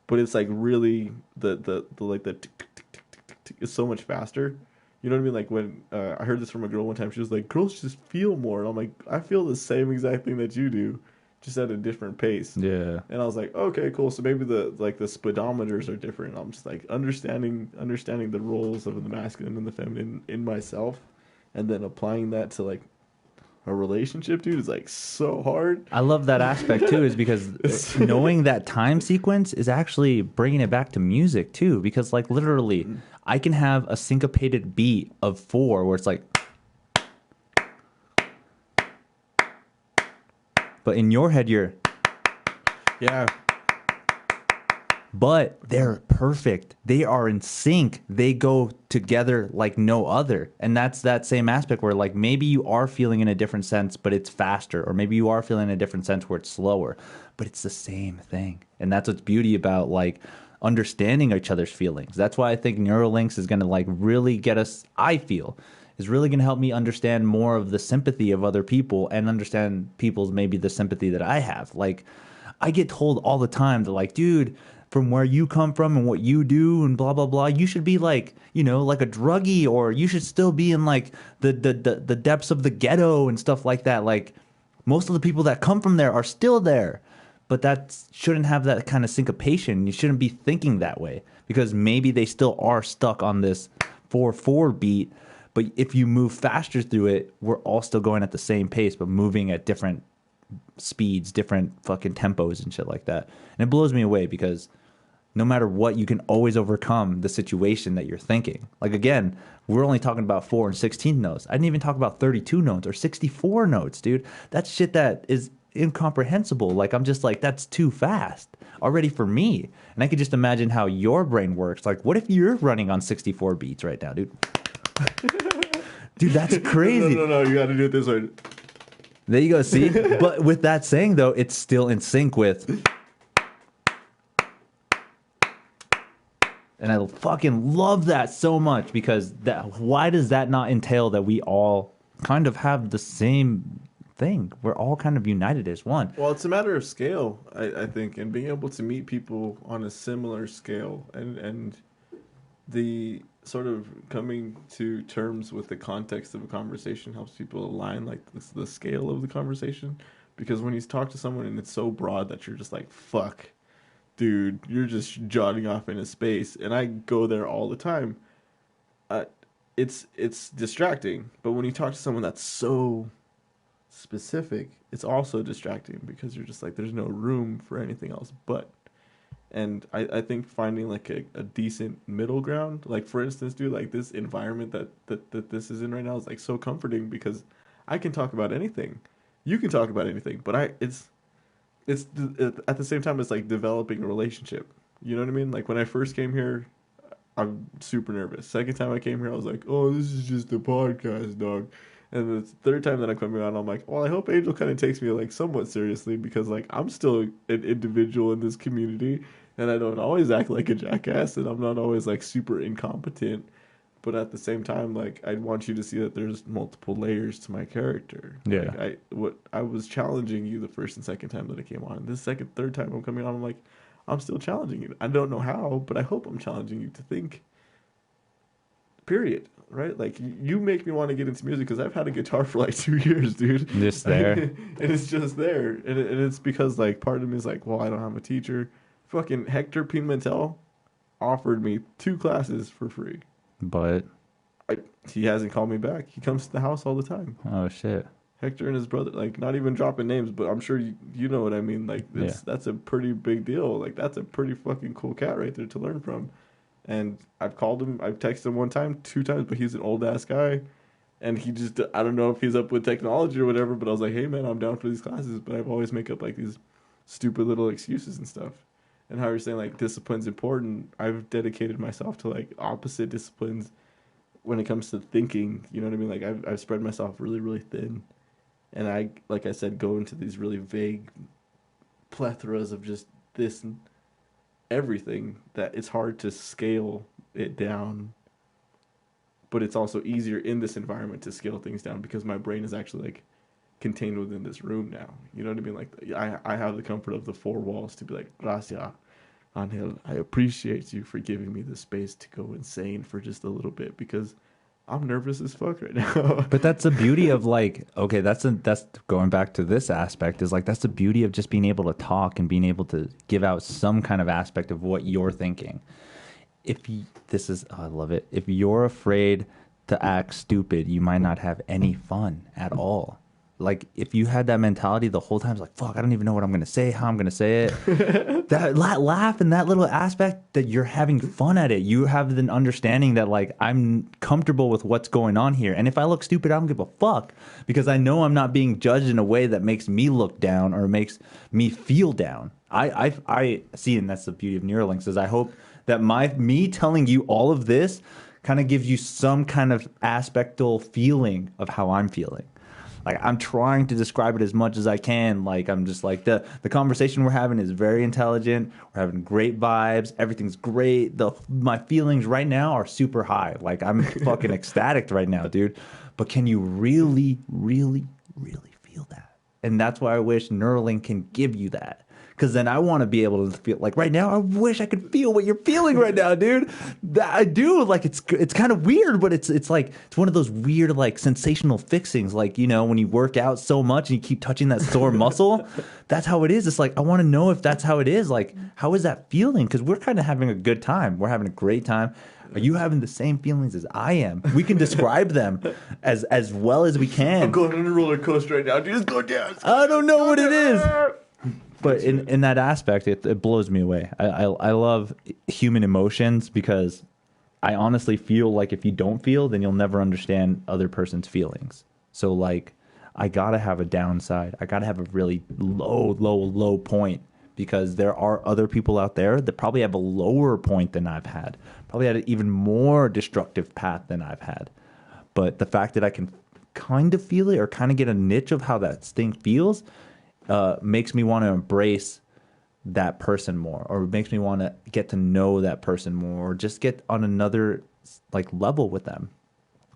but it's like really the like the tick, tick, tick, tick, tick, tick is so much faster. You know what I mean? Like when I heard this from a girl one time, she was like, "Girls just feel more." And I'm like, I feel the same exact thing that you do, just at a different pace. Yeah. And I was like, okay, cool. So maybe the speedometers are different. I'm just like understanding the roles of the masculine and the feminine in myself, and then applying that to like a relationship, dude, is like so hard. I love that aspect too, is because knowing that time sequence is actually bringing it back to music too. Because like literally, I can have a syncopated beat of 4 where it's like, but in your head you're, Yeah. but they're perfect. They are in sync. They go together like no other. And that's that same aspect where like maybe you are feeling in a different sense, but it's faster. Or maybe you are feeling in a different sense where it's slower, but it's the same thing. And that's what's beauty about like understanding each other's feelings. That's why I think Neuralinks is going to like really get us, I feel, is really going to help me understand more of the sympathy of other people and understand people's maybe the sympathy that I have. Like I get told all the time that like, dude, from where you come from and what you do and blah blah blah, you should be like, you know, like a druggie, or you should still be in like the depths of the ghetto and stuff like that. Like most of the people that come from there are still there, but that shouldn't have that kind of syncopation. You shouldn't be thinking that way because maybe they still are stuck on this 4/4 beat. But if you move faster through it, we're all still going at the same pace, but moving at different speeds, different fucking tempos and shit like that. And it blows me away because no matter what, you can always overcome the situation that you're thinking. Like, again, we're only talking about 4 and 16 notes. I didn't even talk about 32 notes or 64 notes, dude. That's shit that is incomprehensible. Like, I'm just like, that's too fast already for me. And I could just imagine how your brain works. Like, what if you're running on 64 beats right now, dude? Dude, that's crazy. No, you got to do it this way. There you go, see? But with that saying, though, it's still in sync with... And I fucking love that so much because why does that not entail that we all kind of have the same thing? We're all kind of united as one. Well, it's a matter of scale, I think, and being able to meet people on a similar scale and the sort of coming to terms with the context of a conversation helps people align like the scale of the conversation. Because when you talk to someone and it's so broad that you're just like, fuck, dude, you're just jotting off into space, and I go there all the time. It's distracting, but when you talk to someone that's so specific, it's also distracting because you're just like, there's no room for anything else but. And I think finding like a decent middle ground, like for instance, dude, like this environment that this is in right now is like so comforting because I can talk about anything, you can talk about anything, but it's at the same time, it's like developing a relationship. You know what I mean? Like when I first came here, I'm super nervous. Second time I came here, I was like, oh, this is just a podcast, dog. And the third time that I'm coming on, I'm like, well, I hope Angel kind of takes me like somewhat seriously because like I'm still an individual in this community and I don't always act like a jackass and I'm not always like super incompetent. But at the same time, like I want you to see that there's multiple layers to my character. Yeah. Like, I was challenging you the first and second time that I came on. This third time I'm coming on, I'm like, I'm still challenging you. I don't know how, but I hope I'm challenging you to think period. Right? Like, you make me want to get into music because I've had a guitar for like 2 years, dude. Just there. And it's just there. And it's because, like, part of me is like, well, I don't have a teacher. Fucking Hector Pimentel offered me 2 classes for free. But He hasn't called me back. He comes to the house all the time. oh shit. Hector and his brother, like, not even dropping names, but I'm sure you know what I mean. Like, that's a pretty big deal. Like, that's a pretty fucking cool cat right there to learn from. And I've called him, I've texted him 1 time, 2 times, but he's an old ass guy. And he just, I don't know if he's up with technology or whatever, but I was like, hey man, I'm down for these classes. But I've always make up like these stupid little excuses and stuff. And how you're saying like discipline's important, I've dedicated myself to like opposite disciplines when it comes to thinking. You know what I mean? Like I've spread myself really, really thin. And I, like I said, go into these really vague plethoras of just this and everything that it's hard to scale it down. But it's also easier in this environment to scale things down because my brain is actually like contained within this room now. You know what I mean? Like I have the comfort of the 4 walls to be like, gracias, Angel. I appreciate you for giving me the space to go insane for just a little bit because I'm nervous as fuck right now. But that's the beauty of like, okay, that's going back to this aspect is like, that's the beauty of just being able to talk and being able to give out some kind of aspect of what you're thinking. I love it. If you're afraid to act stupid, you might not have any fun at all. Like if you had that mentality the whole time, it's like, fuck, I don't even know what I'm going to say, how I'm going to say it. That laugh and that little aspect that you're having fun at it. You have an understanding that like, I'm comfortable with what's going on here. And if I look stupid, I don't give a fuck because I know I'm not being judged in a way that makes me look down or makes me feel down. I see, and that's the beauty of Neuralinks is I hope that me telling you all of this kind of gives you some kind of aspectal feeling of how I'm feeling. Like I'm trying to describe it as much as I can. Like I'm just like the conversation we're having is very intelligent. We're having great vibes. Everything's great. My feelings right now are super high. Like I'm fucking ecstatic right now, dude. But can you really, really, really feel that? And that's why I wish Neuralink can give you that. Because then I want to be able to feel like right now. I wish I could feel what you're feeling right now, dude. I do. Like it's kind of weird, but it's like it's one of those weird like sensational fixings. Like you know when you work out so much and you keep touching that sore muscle, that's how it is. It's like I want to know if that's how it is. Like how is that feeling? Because we're kind of having a good time. We're having a great time. Are you having the same feelings as I am? We can describe them as well as we can. I'm going on a roller coaster right now. Dude, just go down. I don't know what it is. But in that aspect, it blows me away. I love human emotions because I honestly feel like if you don't feel, then you'll never understand other person's feelings. So like, I gotta have a downside. I gotta have a really low point because there are other people out there that probably have a lower point than I've had. Probably had an even more destructive path than I've had. But the fact that I can kind of feel it or kind of get a niche of how that thing feels makes me want to embrace that person more, or makes me want to get to know that person more, or just get on another like level with them.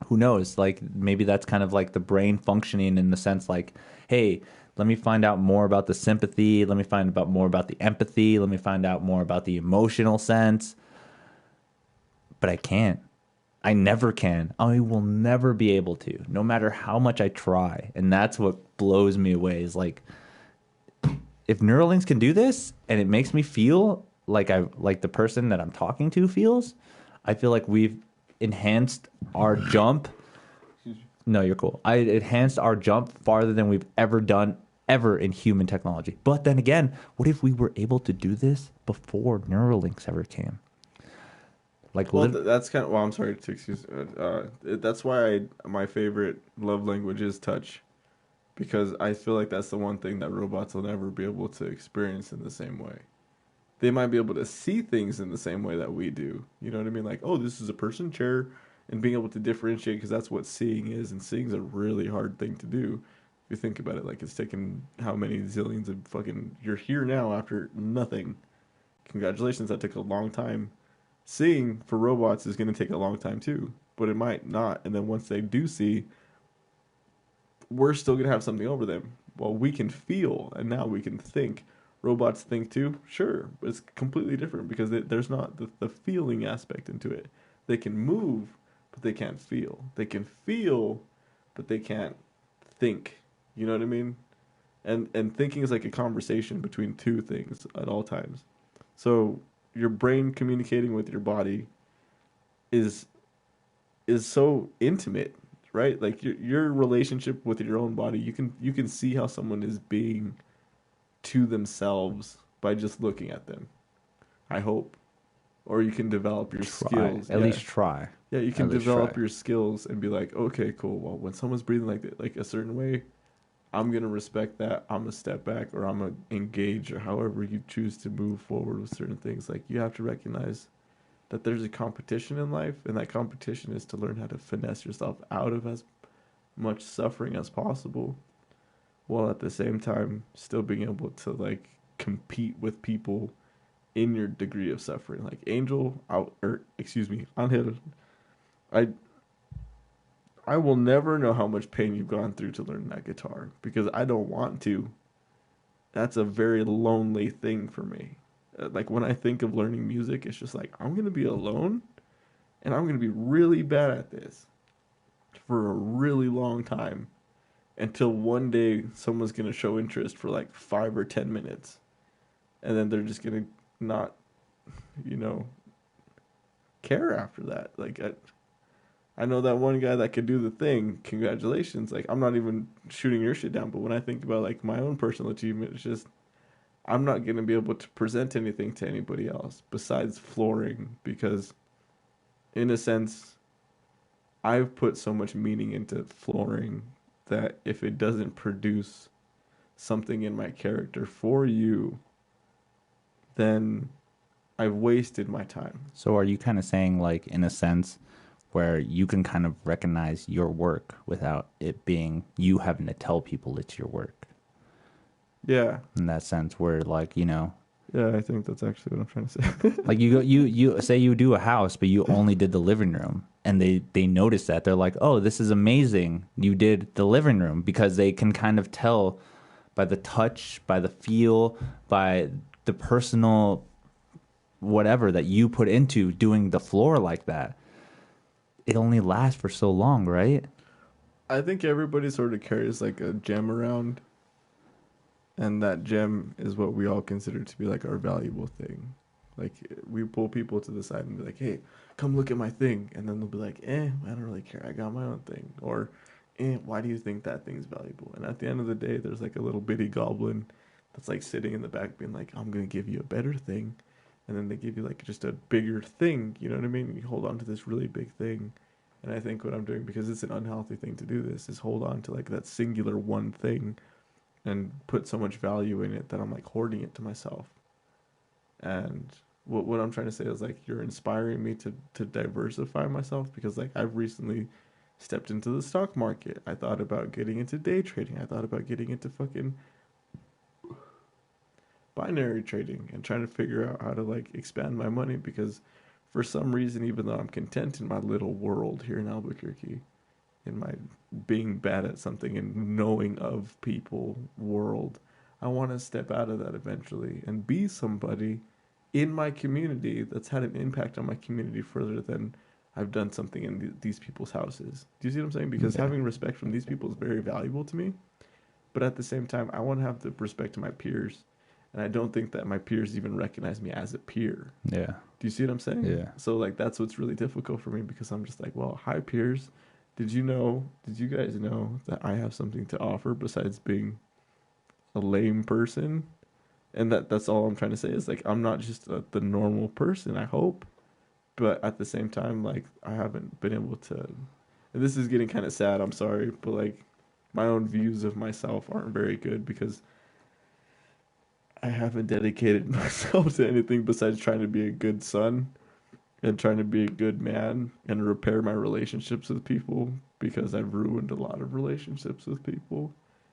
Who knows? Like maybe that's kind of like the brain functioning in the sense like, hey, let me find out more about the sympathy. Let me find out more about the empathy. Let me find out more about the emotional sense. But I can't. I never can. I will never be able to, no matter how much I try. And that's what blows me away is like, if Neuralinks can do this and it makes me feel like the person that I'm talking to feels, I feel like we've enhanced our jump. No, you're cool. I enhanced our jump farther than we've ever done ever in human technology. But then again, what if we were able to do this before Neuralinks ever came? Like, well, that's kind of. Well, I'm sorry to excuse. That's why my favorite love language is touch. Because I feel like that's the one thing that robots will never be able to experience in the same way. They might be able to see things in the same way that we do. You know what I mean? Like, oh, this is a person chair, and being able to differentiate, because that's what seeing is, and seeing is a really hard thing to do. If you think about it, like it's taken how many zillions of fucking... You're here now after nothing. Congratulations, that took a long time. Seeing for robots is going to take a long time too, but it might not. And then once they do see... we're still going to have something over them. Well, we can feel, and now we can think. Robots think too? Sure, but it's completely different because there's not the feeling aspect into it. They can move, but they can't feel. They can feel, but they can't think. You know what I mean? And thinking is like a conversation between two things at all times. So your brain communicating with your body is so intimate, right? Like your relationship with your own body, you can see how someone is being to themselves by just looking at them. I hope. Or you can develop your skills. At least try. Yeah, you can At least develop try. your skills and be like, okay, cool. Well, when someone's breathing like a certain way, I'm gonna respect that. I'm gonna step back, or I'm gonna engage, or however you choose to move forward with certain things. Like, you have to recognize that there's a competition in life, and that competition is to learn how to finesse yourself out of as much suffering as possible, while at the same time still being able to like compete with people in your degree of suffering. Like Angel, I will never know how much pain you've gone through to learn that guitar, because I don't want to. That's a very lonely thing for me. Like, when I think of learning music, it's just like, I'm going to be alone and I'm going to be really bad at this for a really long time, until one day someone's going to show interest for like 5 or 10 minutes. And then they're just going to not, care after that. Like, I know that one guy that could do the thing. Congratulations. Like, I'm not even shooting your shit down, but when I think about like my own personal achievement, it's just, I'm not going to be able to present anything to anybody else besides flooring, because in a sense, I've put so much meaning into flooring that if it doesn't produce something in my character for you, then I've wasted my time. So are you kind of saying, like, in a sense, where you can kind of recognize your work without it being you having to tell people it's your work? Yeah. In that sense, where, like, Yeah, I think that's actually what I'm trying to say. like, you say you do a house, but you only did the living room, and they notice that. They're like, oh, this is amazing. You did the living room, because they can kind of tell by the touch, by the feel, by the personal whatever that you put into doing the floor like that. It only lasts for so long, right? I think everybody sort of carries like a gem around, and that gem is what we all consider to be like our valuable thing. Like, we pull people to the side and be like, hey, come look at my thing. And then they'll be like, I don't really care. I got my own thing. Or, why do you think that thing's valuable? And at the end of the day, there's like a little bitty goblin that's like sitting in the back being like, I'm going to give you a better thing. And then they give you like just a bigger thing. You know what I mean? You hold on to this really big thing. And I think what I'm doing, because it's an unhealthy thing to do this, is hold on to like that singular one thing and put so much value in it that I'm like hoarding it to myself. And what I'm trying to say is, like, you're inspiring me to diversify myself, because like I've recently stepped into the stock market. I thought about getting into day trading. I thought about getting into fucking binary trading and trying to figure out how to like expand my money, because for some reason, even though I'm content in my little world here in Albuquerque, in my being bad at something and knowing of people world, I want to step out of that eventually and be somebody in my community that's had an impact on my community further than I've done something in these people's houses. Do you see what I'm saying? Because having respect from these people is very valuable to me. But at the same time, I want to have the respect to my peers. And I don't think that my peers even recognize me as a peer. Yeah. Do you see what I'm saying? Yeah. So like, that's what's really difficult for me, because I'm just like, well, hi peers. Did you guys know that I have something to offer besides being a lame person? And that's all I'm trying to say is, like, I'm not just the normal person, I hope. But at the same time, like, I haven't been able to, and this is getting kind of sad, I'm sorry, but like, my own views of myself aren't very good, because I haven't dedicated myself to anything besides trying to be a good son and trying to be a good man and repair my relationships with people, because I've ruined a lot of relationships with people.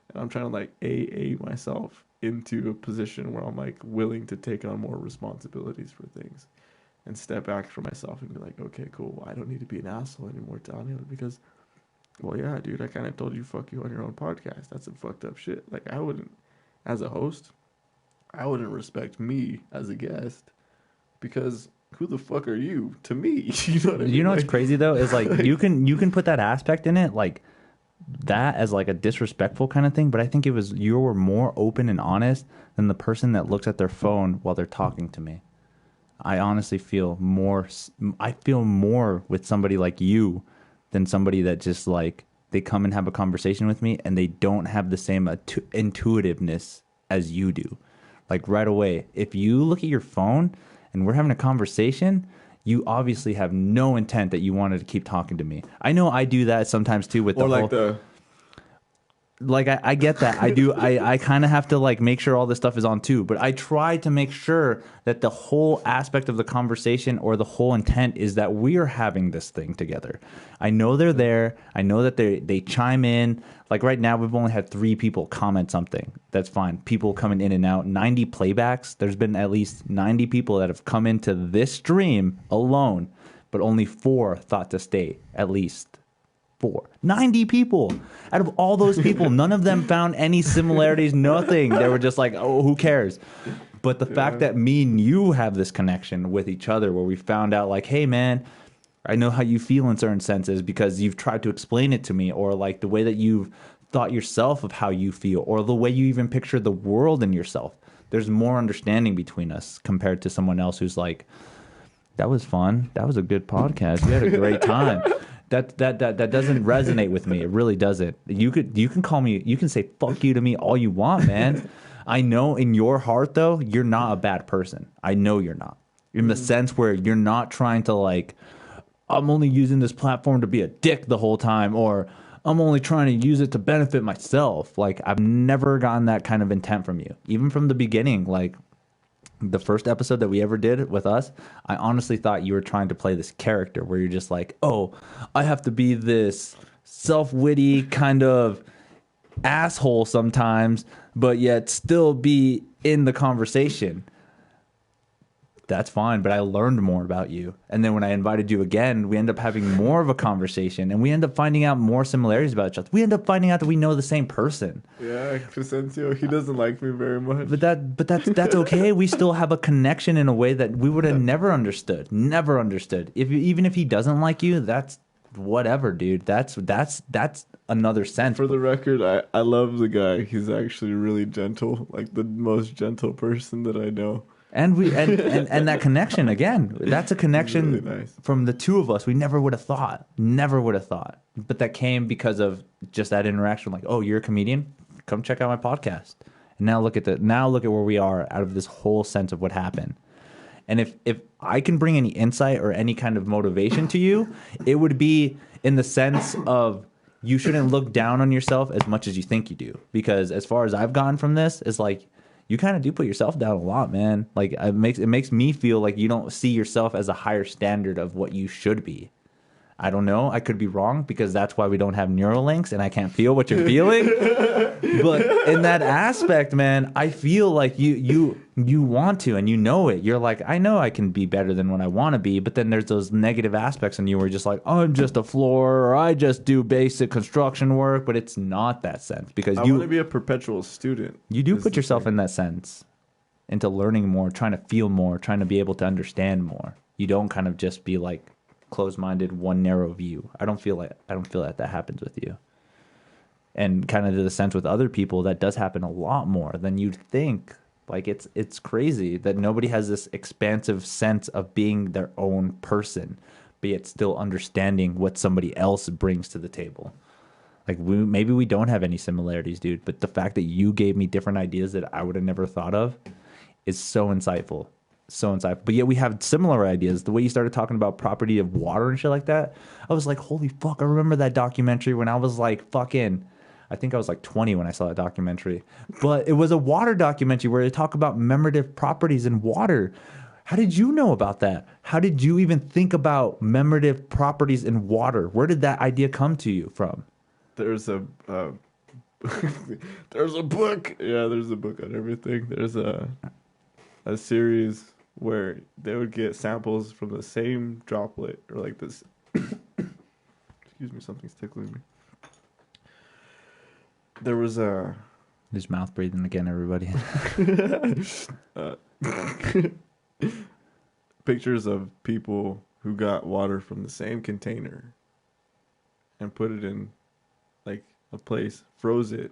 And I'm trying to like AA myself into a position where I'm like willing to take on more responsibilities for things and step back for myself and be like, okay, cool. Well, I don't need to be an asshole anymore to Daniel, because, well, yeah, dude, I kind of told you fuck you on your own podcast. That's some fucked up shit. Like, I wouldn't, as a host, I wouldn't respect me as a guest, because who the fuck are you to me? You know what I mean? You know what's crazy though is like you can put that aspect in it, like that as like a disrespectful kind of thing, but I think you were more open and honest than the person that looks at their phone while they're talking to me. I honestly feel more with somebody like you than somebody that just like they come and have a conversation with me and they don't have the same intuitiveness as you do. Like right away, if you look at your phone and we're having a conversation, you obviously have no intent that you wanted to keep talking to me. I know I do that sometimes too with I get that. I do. I kind of have to like make sure all this stuff is on too. But I try to make sure that the whole aspect of the conversation or the whole intent is that we are having this thing together. I know they're there. I know that they chime in. Like right now, we've only had 3 people comment something. That's fine. People coming in and out. 90 playbacks. There's been at least 90 people that have come into this stream alone, but only 4 thought to stay at least. 90 people. Out of all those people, none of them found any similarities, nothing. They were just like, oh, who cares? But the fact that me and you have this connection with each other where we found out like, hey, man, I know how you feel in certain senses because you've tried to explain it to me, or like the way that you've thought yourself of how you feel, or the way you even picture the world in yourself. There's more understanding between us compared to someone else who's like, that was fun. That was a good podcast. We had a great time. That doesn't resonate with me. It really doesn't. You can call me, you can say fuck you to me all you want, man. I know in your heart though, you're not a bad person. I know you're not. In the sense where you're not trying to like, I'm only using this platform to be a dick the whole time, or I'm only trying to use it to benefit myself. Like I've never gotten that kind of intent from you. Even from the beginning, like the first episode that we ever did with us, I honestly thought you were trying to play this character where you're just like, oh, I have to be this self-witty kind of asshole sometimes, but yet still be in the conversation. That's fine, but I learned more about you. And then when I invited you again, we end up having more of a conversation, and we end up finding out more similarities about each other. We end up finding out that we know the same person. Yeah, Crescencio, he doesn't like me very much. But that's okay. We still have a connection in a way that we would have never understood. Never understood. Even if he doesn't like you, that's whatever, dude. That's another sense. For the record, I love the guy. He's actually really gentle, like the most gentle person that I know. And that connection again, that's a connection really nice. From the two of us. We never would have thought, but that came because of just that interaction. Like, oh, you're a comedian, come check out my podcast. And now look at where we are out of this whole sense of what happened. And if I can bring any insight or any kind of motivation to you, it would be in the sense of you shouldn't look down on yourself as much as you think you do. Because as far as I've gotten from this, it's like, you kind of do put yourself down a lot, man. Like it makes me feel like you don't see yourself as a higher standard of what you should be. I don't know. I could be wrong because that's why we don't have neural links and I can't feel what you're feeling. But in that aspect, man, I feel like you want to, and you know it. You're like, I know I can be better than what I want to be, but then there's those negative aspects and you were just like, oh, I'm just a floor, or I just do basic construction work, but it's not that sense because I want to be a perpetual student. You do put yourself in that sense into learning more, trying to feel more, trying to be able to understand more. You don't kind of just be like closed-minded, one narrow view. I don't feel like that happens with you. And kind of to the sense with other people, that does happen a lot more than you'd think. Like it's crazy that nobody has this expansive sense of being their own person, but yet still understanding what somebody else brings to the table. Like maybe we don't have any similarities, dude, but the fact that you gave me different ideas that I would have never thought of is so insightful. So insightful. But yet we have similar ideas. The way you started talking about property of water and shit like that, I was like, holy fuck, I remember that documentary when I was like fucking, I think I was like 20 when I saw that documentary. But it was a water documentary where they talk about memorative properties in water. How did you know about that? How did you even think about memorative properties in water? Where did that idea come to you from? There's a there's a book. Yeah, there's a book on everything. There's a series where they would get samples from the same droplet, or like this. Excuse me, something's tickling me. There was a... There's mouth breathing again, everybody. pictures of people who got water from the same container and put it in like a place, froze it.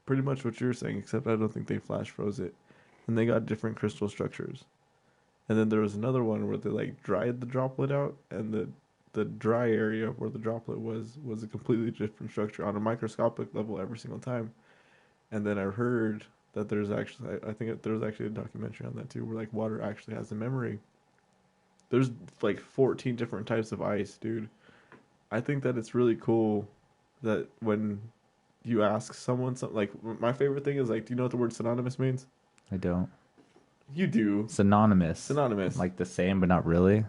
Pretty much what you're saying, except I don't think they flash froze it. And they got different crystal structures. And then there was another one where they like dried the droplet out, and the dry area where the droplet was a completely different structure on a microscopic level every single time. And then I heard that there's actually, I think there's actually a documentary on that too, where like water actually has a memory. There's like 14 different types of ice, dude. I think that it's really cool that when you ask someone something, like my favorite thing is like, do you know what the word synonymous means? I don't. You do. Synonymous. Synonymous. Like the same, but not really.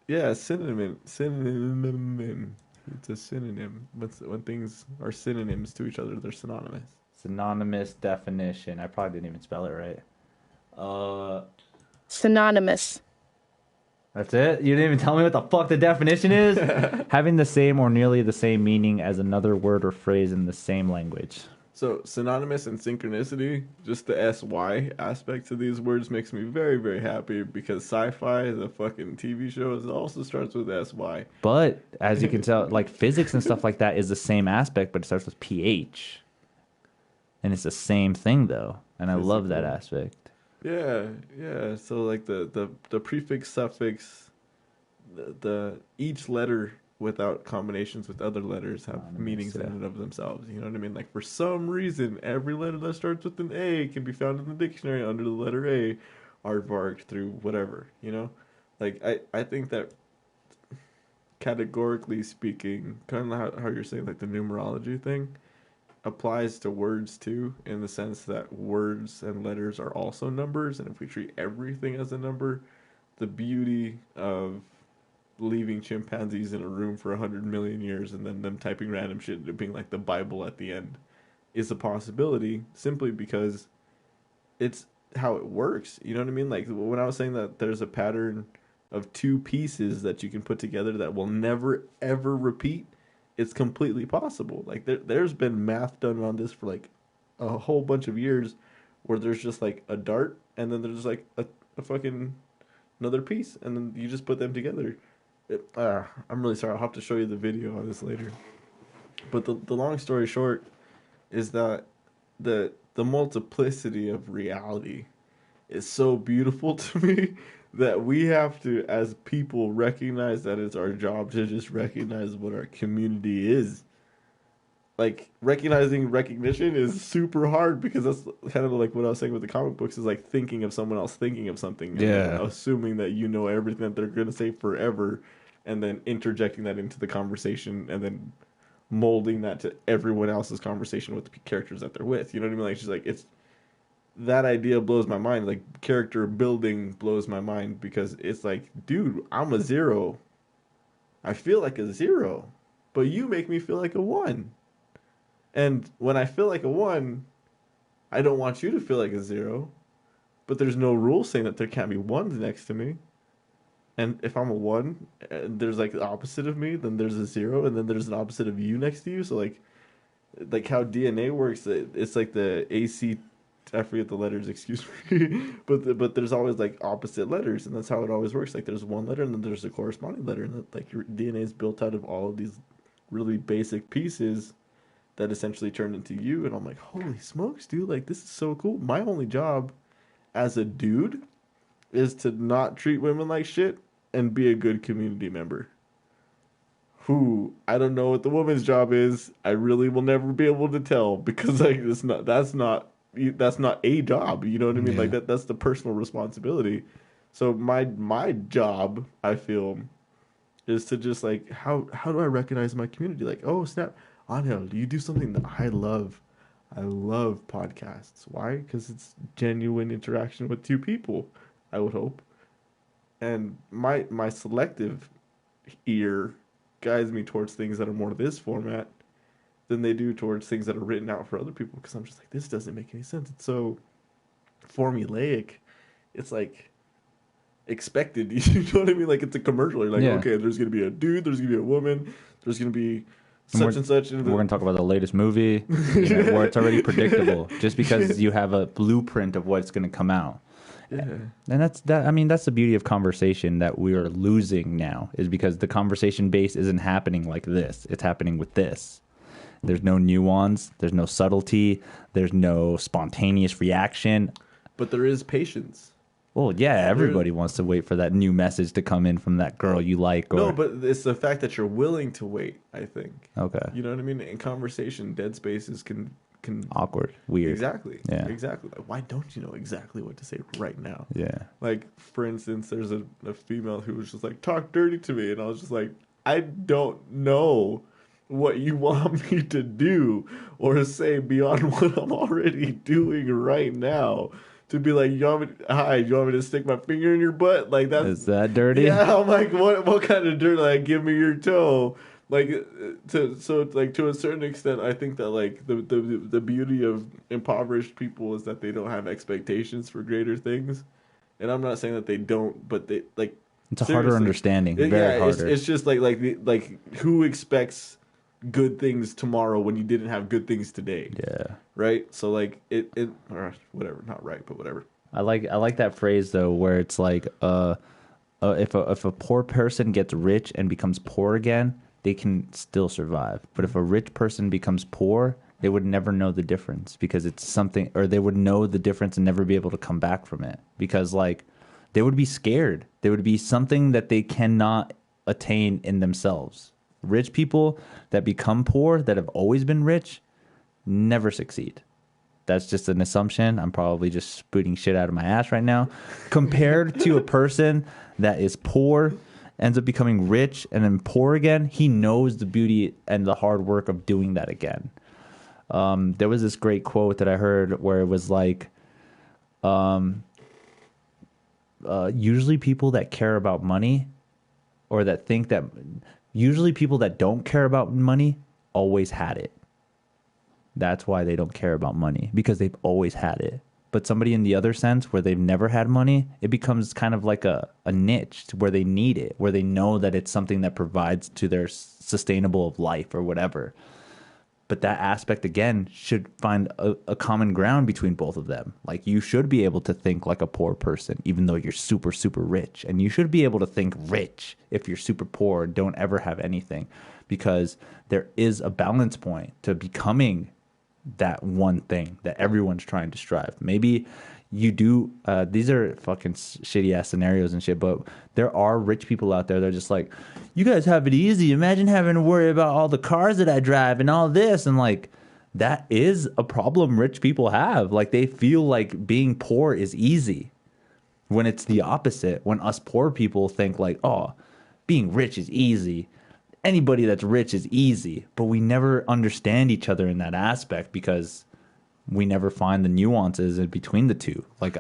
Yeah, synonym. Synonym. It's a synonym. When things are synonyms to each other, they're synonymous. Synonymous definition. I probably didn't even spell it right. Synonymous. That's it? You didn't even tell me what the fuck the definition is? Having the same or nearly the same meaning as another word or phrase in the same language. So, synonymous and synchronicity, just the SY aspect to these words makes me very, very happy because sci-fi, the fucking TV shows, it also starts with SY. But, as you can tell, like physics and stuff like that is the same aspect, but it starts with PH. And it's the same thing, though. And I love that aspect. Yeah. So, like, the prefix, suffix, the each letter without combinations with other letters have meanings in and of themselves. You know what I mean? Like, for some reason, every letter that starts with an A can be found in the dictionary under the letter A, aardvarked through whatever, you know? Like, I think that categorically speaking, kind of how you're saying, like, the numerology thing applies to words, too, in the sense that words and letters are also numbers, and if we treat everything as a number, the beauty of leaving chimpanzees in a room for 100 million years and then them typing random shit and it being like the Bible at the end is a possibility simply because it's how it works. You know what I mean? Like when I was saying that there's a pattern of two pieces that you can put together that will never ever repeat, it's completely possible. Like there's been math done on this for like a whole bunch of years where there's just like a dart and then there's like a fucking another piece and then you just put them together. I'm really sorry. I'll have to show you the video on this later. But the long story short is that the multiplicity of reality is so beautiful to me that we have to, as people, recognize that it's our job to just recognize what our community is. Like, recognizing recognition is super hard because that's kind of like what I was saying with the comic books is like thinking of someone else thinking of something. And assuming that you know everything that they're going to say forever and then interjecting that into the conversation and then molding that to everyone else's conversation with the characters that they're with. You know what I mean? Like, she's like, it's that idea blows my mind. Like, character building blows my mind because it's like, dude, I'm a 0. I feel like a 0, but you make me feel like a 1. And when I feel like a 1, I don't want you to feel like a 0, but there's no rule saying that there can't be 1s next to me. And if I'm a 1, and there's like the opposite of me, then there's a 0, and then there's an opposite of you next to you. So like how DNA works, it's like the AC, I forget the letters, excuse me, but there's always like opposite letters, and that's how it always works. Like there's one letter, and then there's a corresponding letter, and that, like your DNA is built out of all of these really basic pieces that essentially turned into you. And I'm like, holy smokes, dude! Like this is so cool. My only job as a dude is to not treat women like shit and be a good community member. Who, I don't know what the woman's job is. I really will never be able to tell because like that's not a job. You know what I mean? Yeah. Like that's the personal responsibility. So my job, I feel, is to just like how do I recognize my community? Like, oh snap, Angel, you do something that I love. I love podcasts. Why? Because it's genuine interaction with two people, I would hope. And my selective ear guides me towards things that are more this format than they do towards things that are written out for other people. Because I'm just like, this doesn't make any sense. It's so formulaic. It's like expected. You know what I mean? Like it's a commercial. You're like, okay, there's going to be a dude. There's going to be a woman. There's going to be such and such. We're going to talk about the latest movie where it's already predictable just because you have a blueprint of what's going to come out. And that's that. I mean, that's the beauty of conversation that we are losing now, is because the conversation base isn't happening like this. It's happening with this. There's no nuance. There's no subtlety. There's no spontaneous reaction. But there is patience. Well, yeah, everybody wants to wait for that new message to come in from that girl you like. Or... No, but it's the fact that you're willing to wait, I think. Okay. You know what I mean? In conversation, dead spaces can awkward, weird. Exactly. Yeah. Exactly. Why don't you know exactly what to say right now? Yeah. Like, for instance, there's a female who was just like, talk dirty to me. And I was just like, I don't know what you want me to do or say beyond what I'm already doing right now. To be like, you want me to stick my finger in your butt? Like, is that dirty? Yeah, I'm like, what kind of dirt? Like, give me your toe. Like, to a certain extent, I think that like the beauty of impoverished people is that they don't have expectations for greater things. And I'm not saying that they don't, but they like, it's a harder understanding. Very harder. It's just like who expects good things tomorrow when you didn't have good things today? Yeah. Right. So like it or whatever, not right, but whatever. I like that phrase though, where it's like if a poor person gets rich and becomes poor again, they can still survive. But if a rich person becomes poor, they would never know the difference, because it's something, or they would know the difference and never be able to come back from it, because like they would be scared. There would be something that they cannot attain in themselves. Rich people that become poor, that have always been rich, never succeed. That's just an assumption. I'm probably just spooting shit out of my ass right now. Compared to a person that is poor, ends up becoming rich, and then poor again, he knows the beauty and the hard work of doing that again. There was this great quote that I heard where it was like, usually people that care about money, or that think that, usually people that don't care about money always had it. That's why they don't care about money, because they've always had it. But somebody in the other sense, where they've never had money, it becomes kind of like a niche where they need it, where they know that it's something that provides to their sustainable life or whatever. But that aspect, again, should find a common ground between both of them. Like, you should be able to think like a poor person, even though you're super, super rich. And you should be able to think rich if you're super poor, don't ever have anything. Because there is a balance point to becoming that one thing that everyone's trying to strive. Maybe you do, these are fucking shitty ass scenarios and shit, but there are rich people out there that are just like, you guys have it easy. Imagine having to worry about all the cars that I drive and all this. And like, that is a problem rich people have. Like, they feel like being poor is easy, when it's the opposite. When us poor people think like, oh, being rich is easy. Anybody that's rich is easy. But we never understand each other in that aspect, because we never find the nuances in between the two. Like,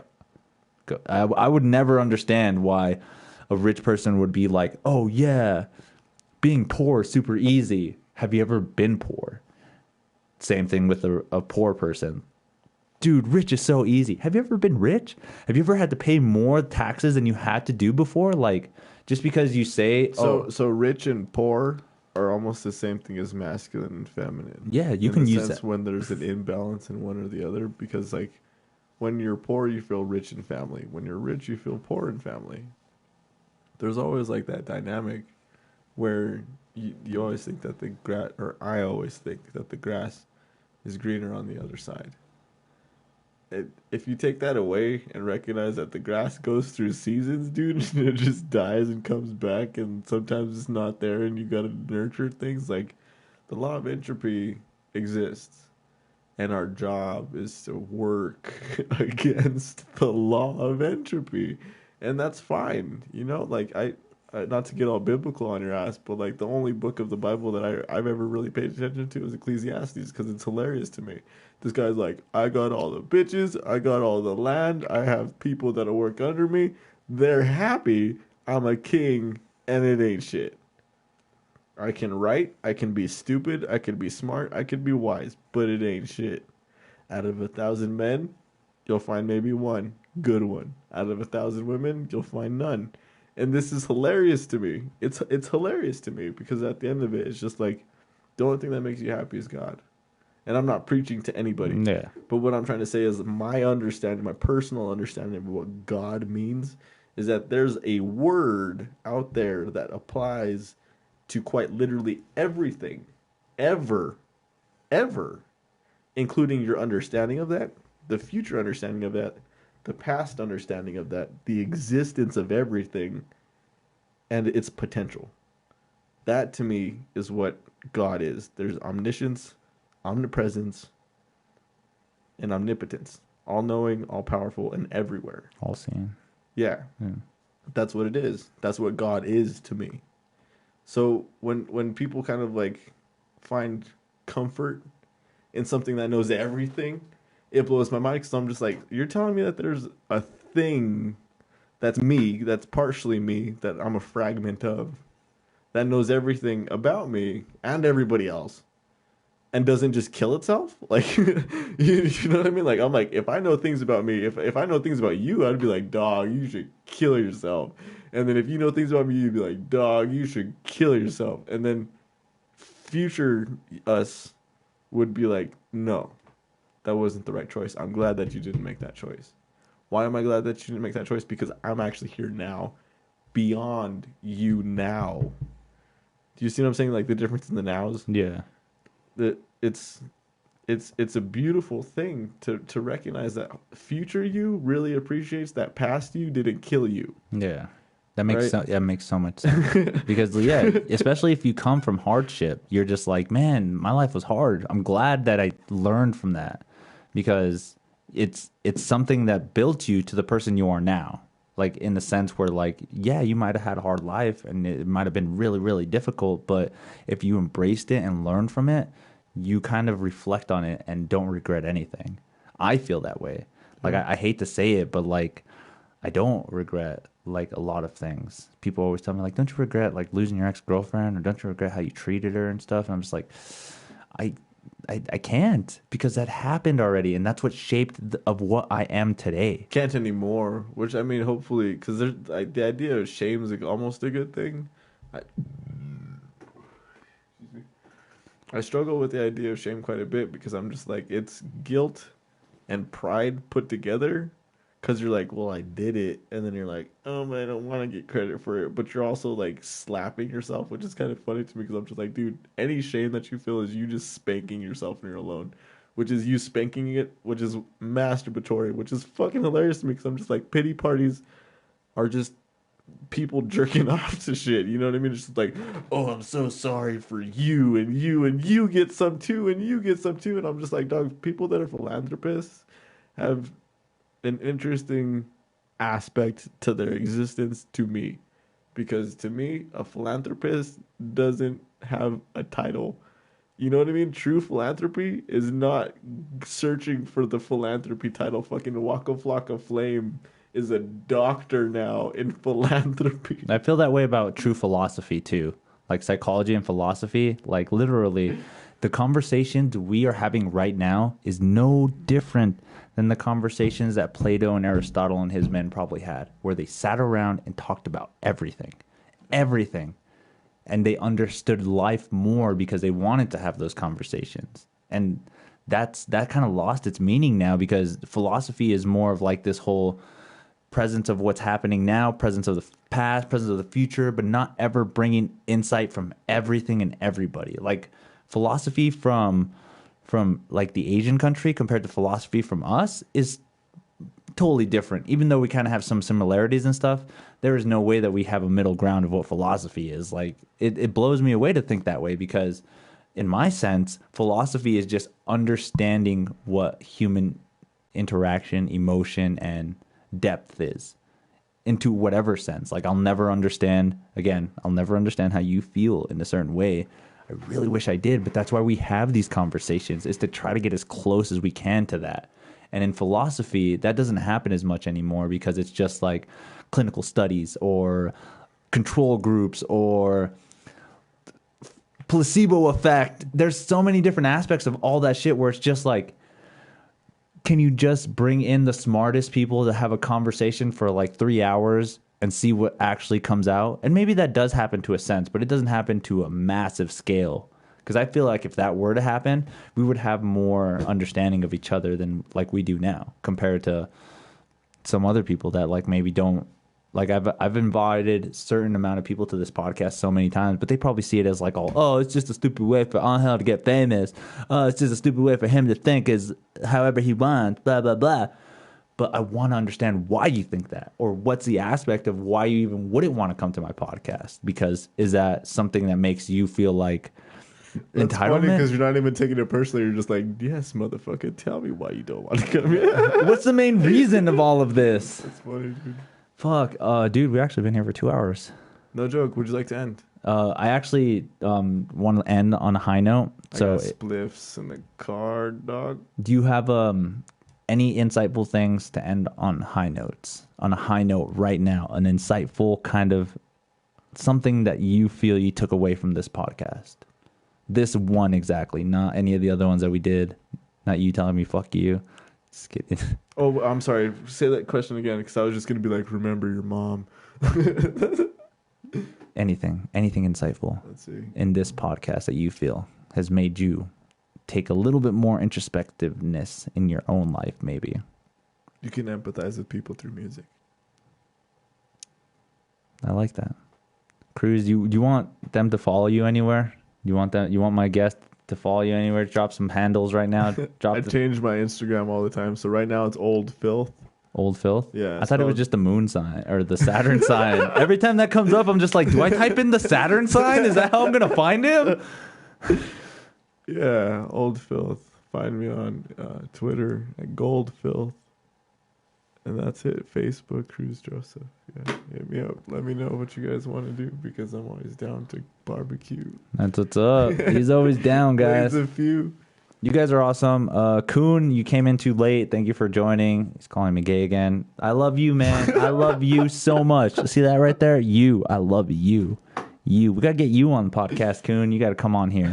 I would never understand why a rich person would be like, oh yeah, being poor is super easy. Have you ever been poor? Same thing with a poor person. Dude, rich is so easy. Have you ever been rich? Have you ever had to pay more taxes than you had to do before? Like, just because you say, so rich and poor are almost the same thing as masculine and feminine. Yeah, you can use sense that when there's an imbalance in one or the other, because like when you're poor, you feel rich in family. When you're rich, you feel poor in family. There's always like that dynamic where you always think that the grass, or I always think that the grass is greener on the other side. If you take that away and recognize that the grass goes through seasons, dude, and it just dies and comes back, and sometimes it's not there and you gotta nurture things, like, the law of entropy exists, and our job is to work against the law of entropy, and that's fine, you know? Like, I not to get all biblical on your ass, but like, the only book of the Bible that I've ever really paid attention to is Ecclesiastes, because it's hilarious to me. This guy's like, I got all the bitches, I got all the land, I have people that'll work under me, they're happy, I'm a king, and it ain't shit. I can write, I can be stupid, I can be smart, I can be wise, but it ain't shit. Out of 1,000 men, you'll find maybe one good one. Out of 1,000 women, you'll find none. And this is hilarious to me. It's hilarious to me, because at the end of it, it's just like, the only thing that makes you happy is God. And I'm not preaching to anybody. Yeah. But what I'm trying to say is my understanding, my personal understanding of what God means is that there's a word out there that applies to quite literally everything, ever, including your understanding of that, the future understanding of that, the past understanding of that, the existence of everything, and its potential. That to me is what God is. There's omniscience, omnipresence, and omnipotence. All knowing, all powerful, and everywhere. All seeing. Yeah. That's what it is. That's what God is to me. So when people kind of like find comfort in something that knows everything, it blows my mind because I'm just like, you're telling me that there's a thing that's me, that's partially me, that I'm a fragment of, that knows everything about me and everybody else, and doesn't just kill itself? Like, you know what I mean? Like, I'm like, if I know things about me, if I know things about you, I'd be like, dog, you should kill yourself. And then if you know things about me, you'd be like, dog, you should kill yourself. And then future us would be like, no, that wasn't the right choice. I'm glad that you didn't make that choice. Why am I glad that you didn't make that choice? Because I'm actually here now, beyond you now. Do you see what I'm saying? Like the difference in the nows? Yeah. That it's a beautiful thing to recognize that future you really appreciates that past you didn't kill you. Yeah. That makes Right? that makes so much sense. Because yeah, especially if you come from hardship, you're just like, man, my life was hard. I'm glad that I learned from that, because it's something that built you to the person you are now. Like in the sense where like, yeah, you might have had a hard life and it might have been really, really difficult, but if you embraced it and learned from it, you kind of reflect on it and don't regret anything. I feel that way. Like I hate to say it, but like I don't regret like a lot of things. People always tell me like, don't you regret like losing your ex-girlfriend, or don't you regret how you treated her and stuff? And I'm just like, I can't, because that happened already, and that's what shaped of what I am today. Can't anymore, which I mean, hopefully, because like, the idea of shame is like almost a good thing. I struggle with the idea of shame quite a bit, because I'm just like, it's guilt and pride put together. Because you're like, well, I did it. And then you're like, oh, man, I don't want to get credit for it. But you're also like slapping yourself, which is kind of funny to me, because I'm just like, dude, any shame that you feel is you just spanking yourself when you're alone. Which is you spanking it, which is masturbatory, which is fucking hilarious to me, because I'm just like, pity parties are just people jerking off to shit. You know what I mean? It's just like, oh, I'm so sorry for you, and you get some too, and you get some too. And I'm just like, dog, people that are philanthropists have an interesting aspect to their existence to me, because to me a philanthropist doesn't have a title. You know what I mean? True philanthropy is not searching for the philanthropy title. Fucking Waka Flocka Flame is a doctor now in philanthropy. I feel that way about true philosophy too. Like psychology and philosophy, like literally the conversations we are having right now is no different than the conversations that Plato and Aristotle and his men probably had, where they sat around and talked about everything. And they understood life more because they wanted to have those conversations. And that kind of lost its meaning now, because philosophy is more of like this whole presence of what's happening now, presence of the past, presence of the future, but not ever bringing insight from everything and everybody. Like philosophy from like the Asian country compared to philosophy from us is totally different. Even though we kind of have some similarities and stuff, there is no way that we have a middle ground of what philosophy is. Like it blows me away to think that way, because in my sense, philosophy is just understanding what human interaction, emotion, and depth is into whatever sense. Like I'll never understand how you feel in a certain way. I really wish I did, but that's why we have these conversations, is to try to get as close as we can to that. And in philosophy, that doesn't happen as much anymore, because it's just like clinical studies or control groups or placebo effect. There's so many different aspects of all that shit where it's just like, can you just bring in the smartest people to have a conversation for like 3 hours and see what actually comes out? And maybe that does happen to a sense, but it doesn't happen to a massive scale Because I feel like if that were to happen, we would have more understanding of each other than like we do now, compared to some other people that like maybe don't. Like I've invited certain amount of people to this podcast so many times, but they probably see it as like, oh, it's just a stupid way for Angel to get famous. It's just a stupid way for him to think is however he wants, blah, blah, blah. But I want to understand why you think that, or what's the aspect of why you even wouldn't want to come to my podcast. Because is that something that makes you feel like That's entitlement? funny because you're not even taking it personally. You're just like, yes, motherfucker, tell me why you don't want to come here. What's the main reason of all of this? That's funny, dude. Fuck, dude, we actually been here for 2 hours. No joke. Would you like to end? I actually want to end on a high note. So, I got spliffs in the car, dog. do you have any insightful things to end on high notes? On a high note right now, an insightful kind of something that you feel you took away from this podcast. This one exactly, not any of the other ones that we did. Not you telling me fuck you. Just kidding. Oh, I'm sorry. Say that question again because I was just going to be like, remember your mom. Anything insightful Let's see. in this podcast that you feel has made you take a little bit more introspectiveness in your own life, maybe. You can empathize with people through music. I like that. Cruz, do you want them to follow you anywhere? You want my guest to follow you anywhere? Drop some handles right now. I change my Instagram all the time. So right now it's Old Filth. Old Filth? Yeah. I thought it was just the moon sign or the Saturn sign. Every time that comes up, I'm just like, do I type in the Saturn sign? Is that how I'm going to find him? Yeah, Old Filth. Find me on Twitter at Gold Filth. And that's it. Facebook, Cruz Joseph. Yeah, hit me up. Let me know what you guys want to do because I'm always down to barbecue. That's what's up. He's always down, guys. There's a few. You guys are awesome. Kuhn, you came in too late. Thank you for joining. He's calling me gay again. I love you, man. I love you so much. See that right there? You. I love you. You. We got to get you on the podcast, Kuhn. You got to come on here.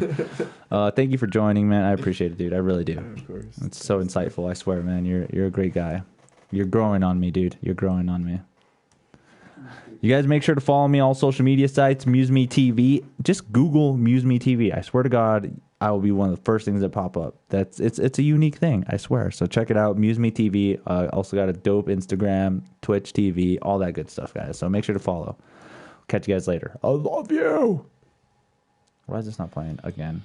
Thank you for joining, man. I appreciate it, dude. I really do. Yeah, of course. It's so insightful. I swear, man. You're a great guy. You're growing on me, dude. You're growing on me. You guys make sure to follow me all social media sites, MuseMe TV. Just Google MuseMe TV. I swear to God, I will be one of the first things that pop up. It's a unique thing, I swear. So check it out, MuseMe TV. Also got a dope Instagram, Twitch TV, all that good stuff, guys. So make sure to follow. Catch you guys later. I love you. Why is this not playing again?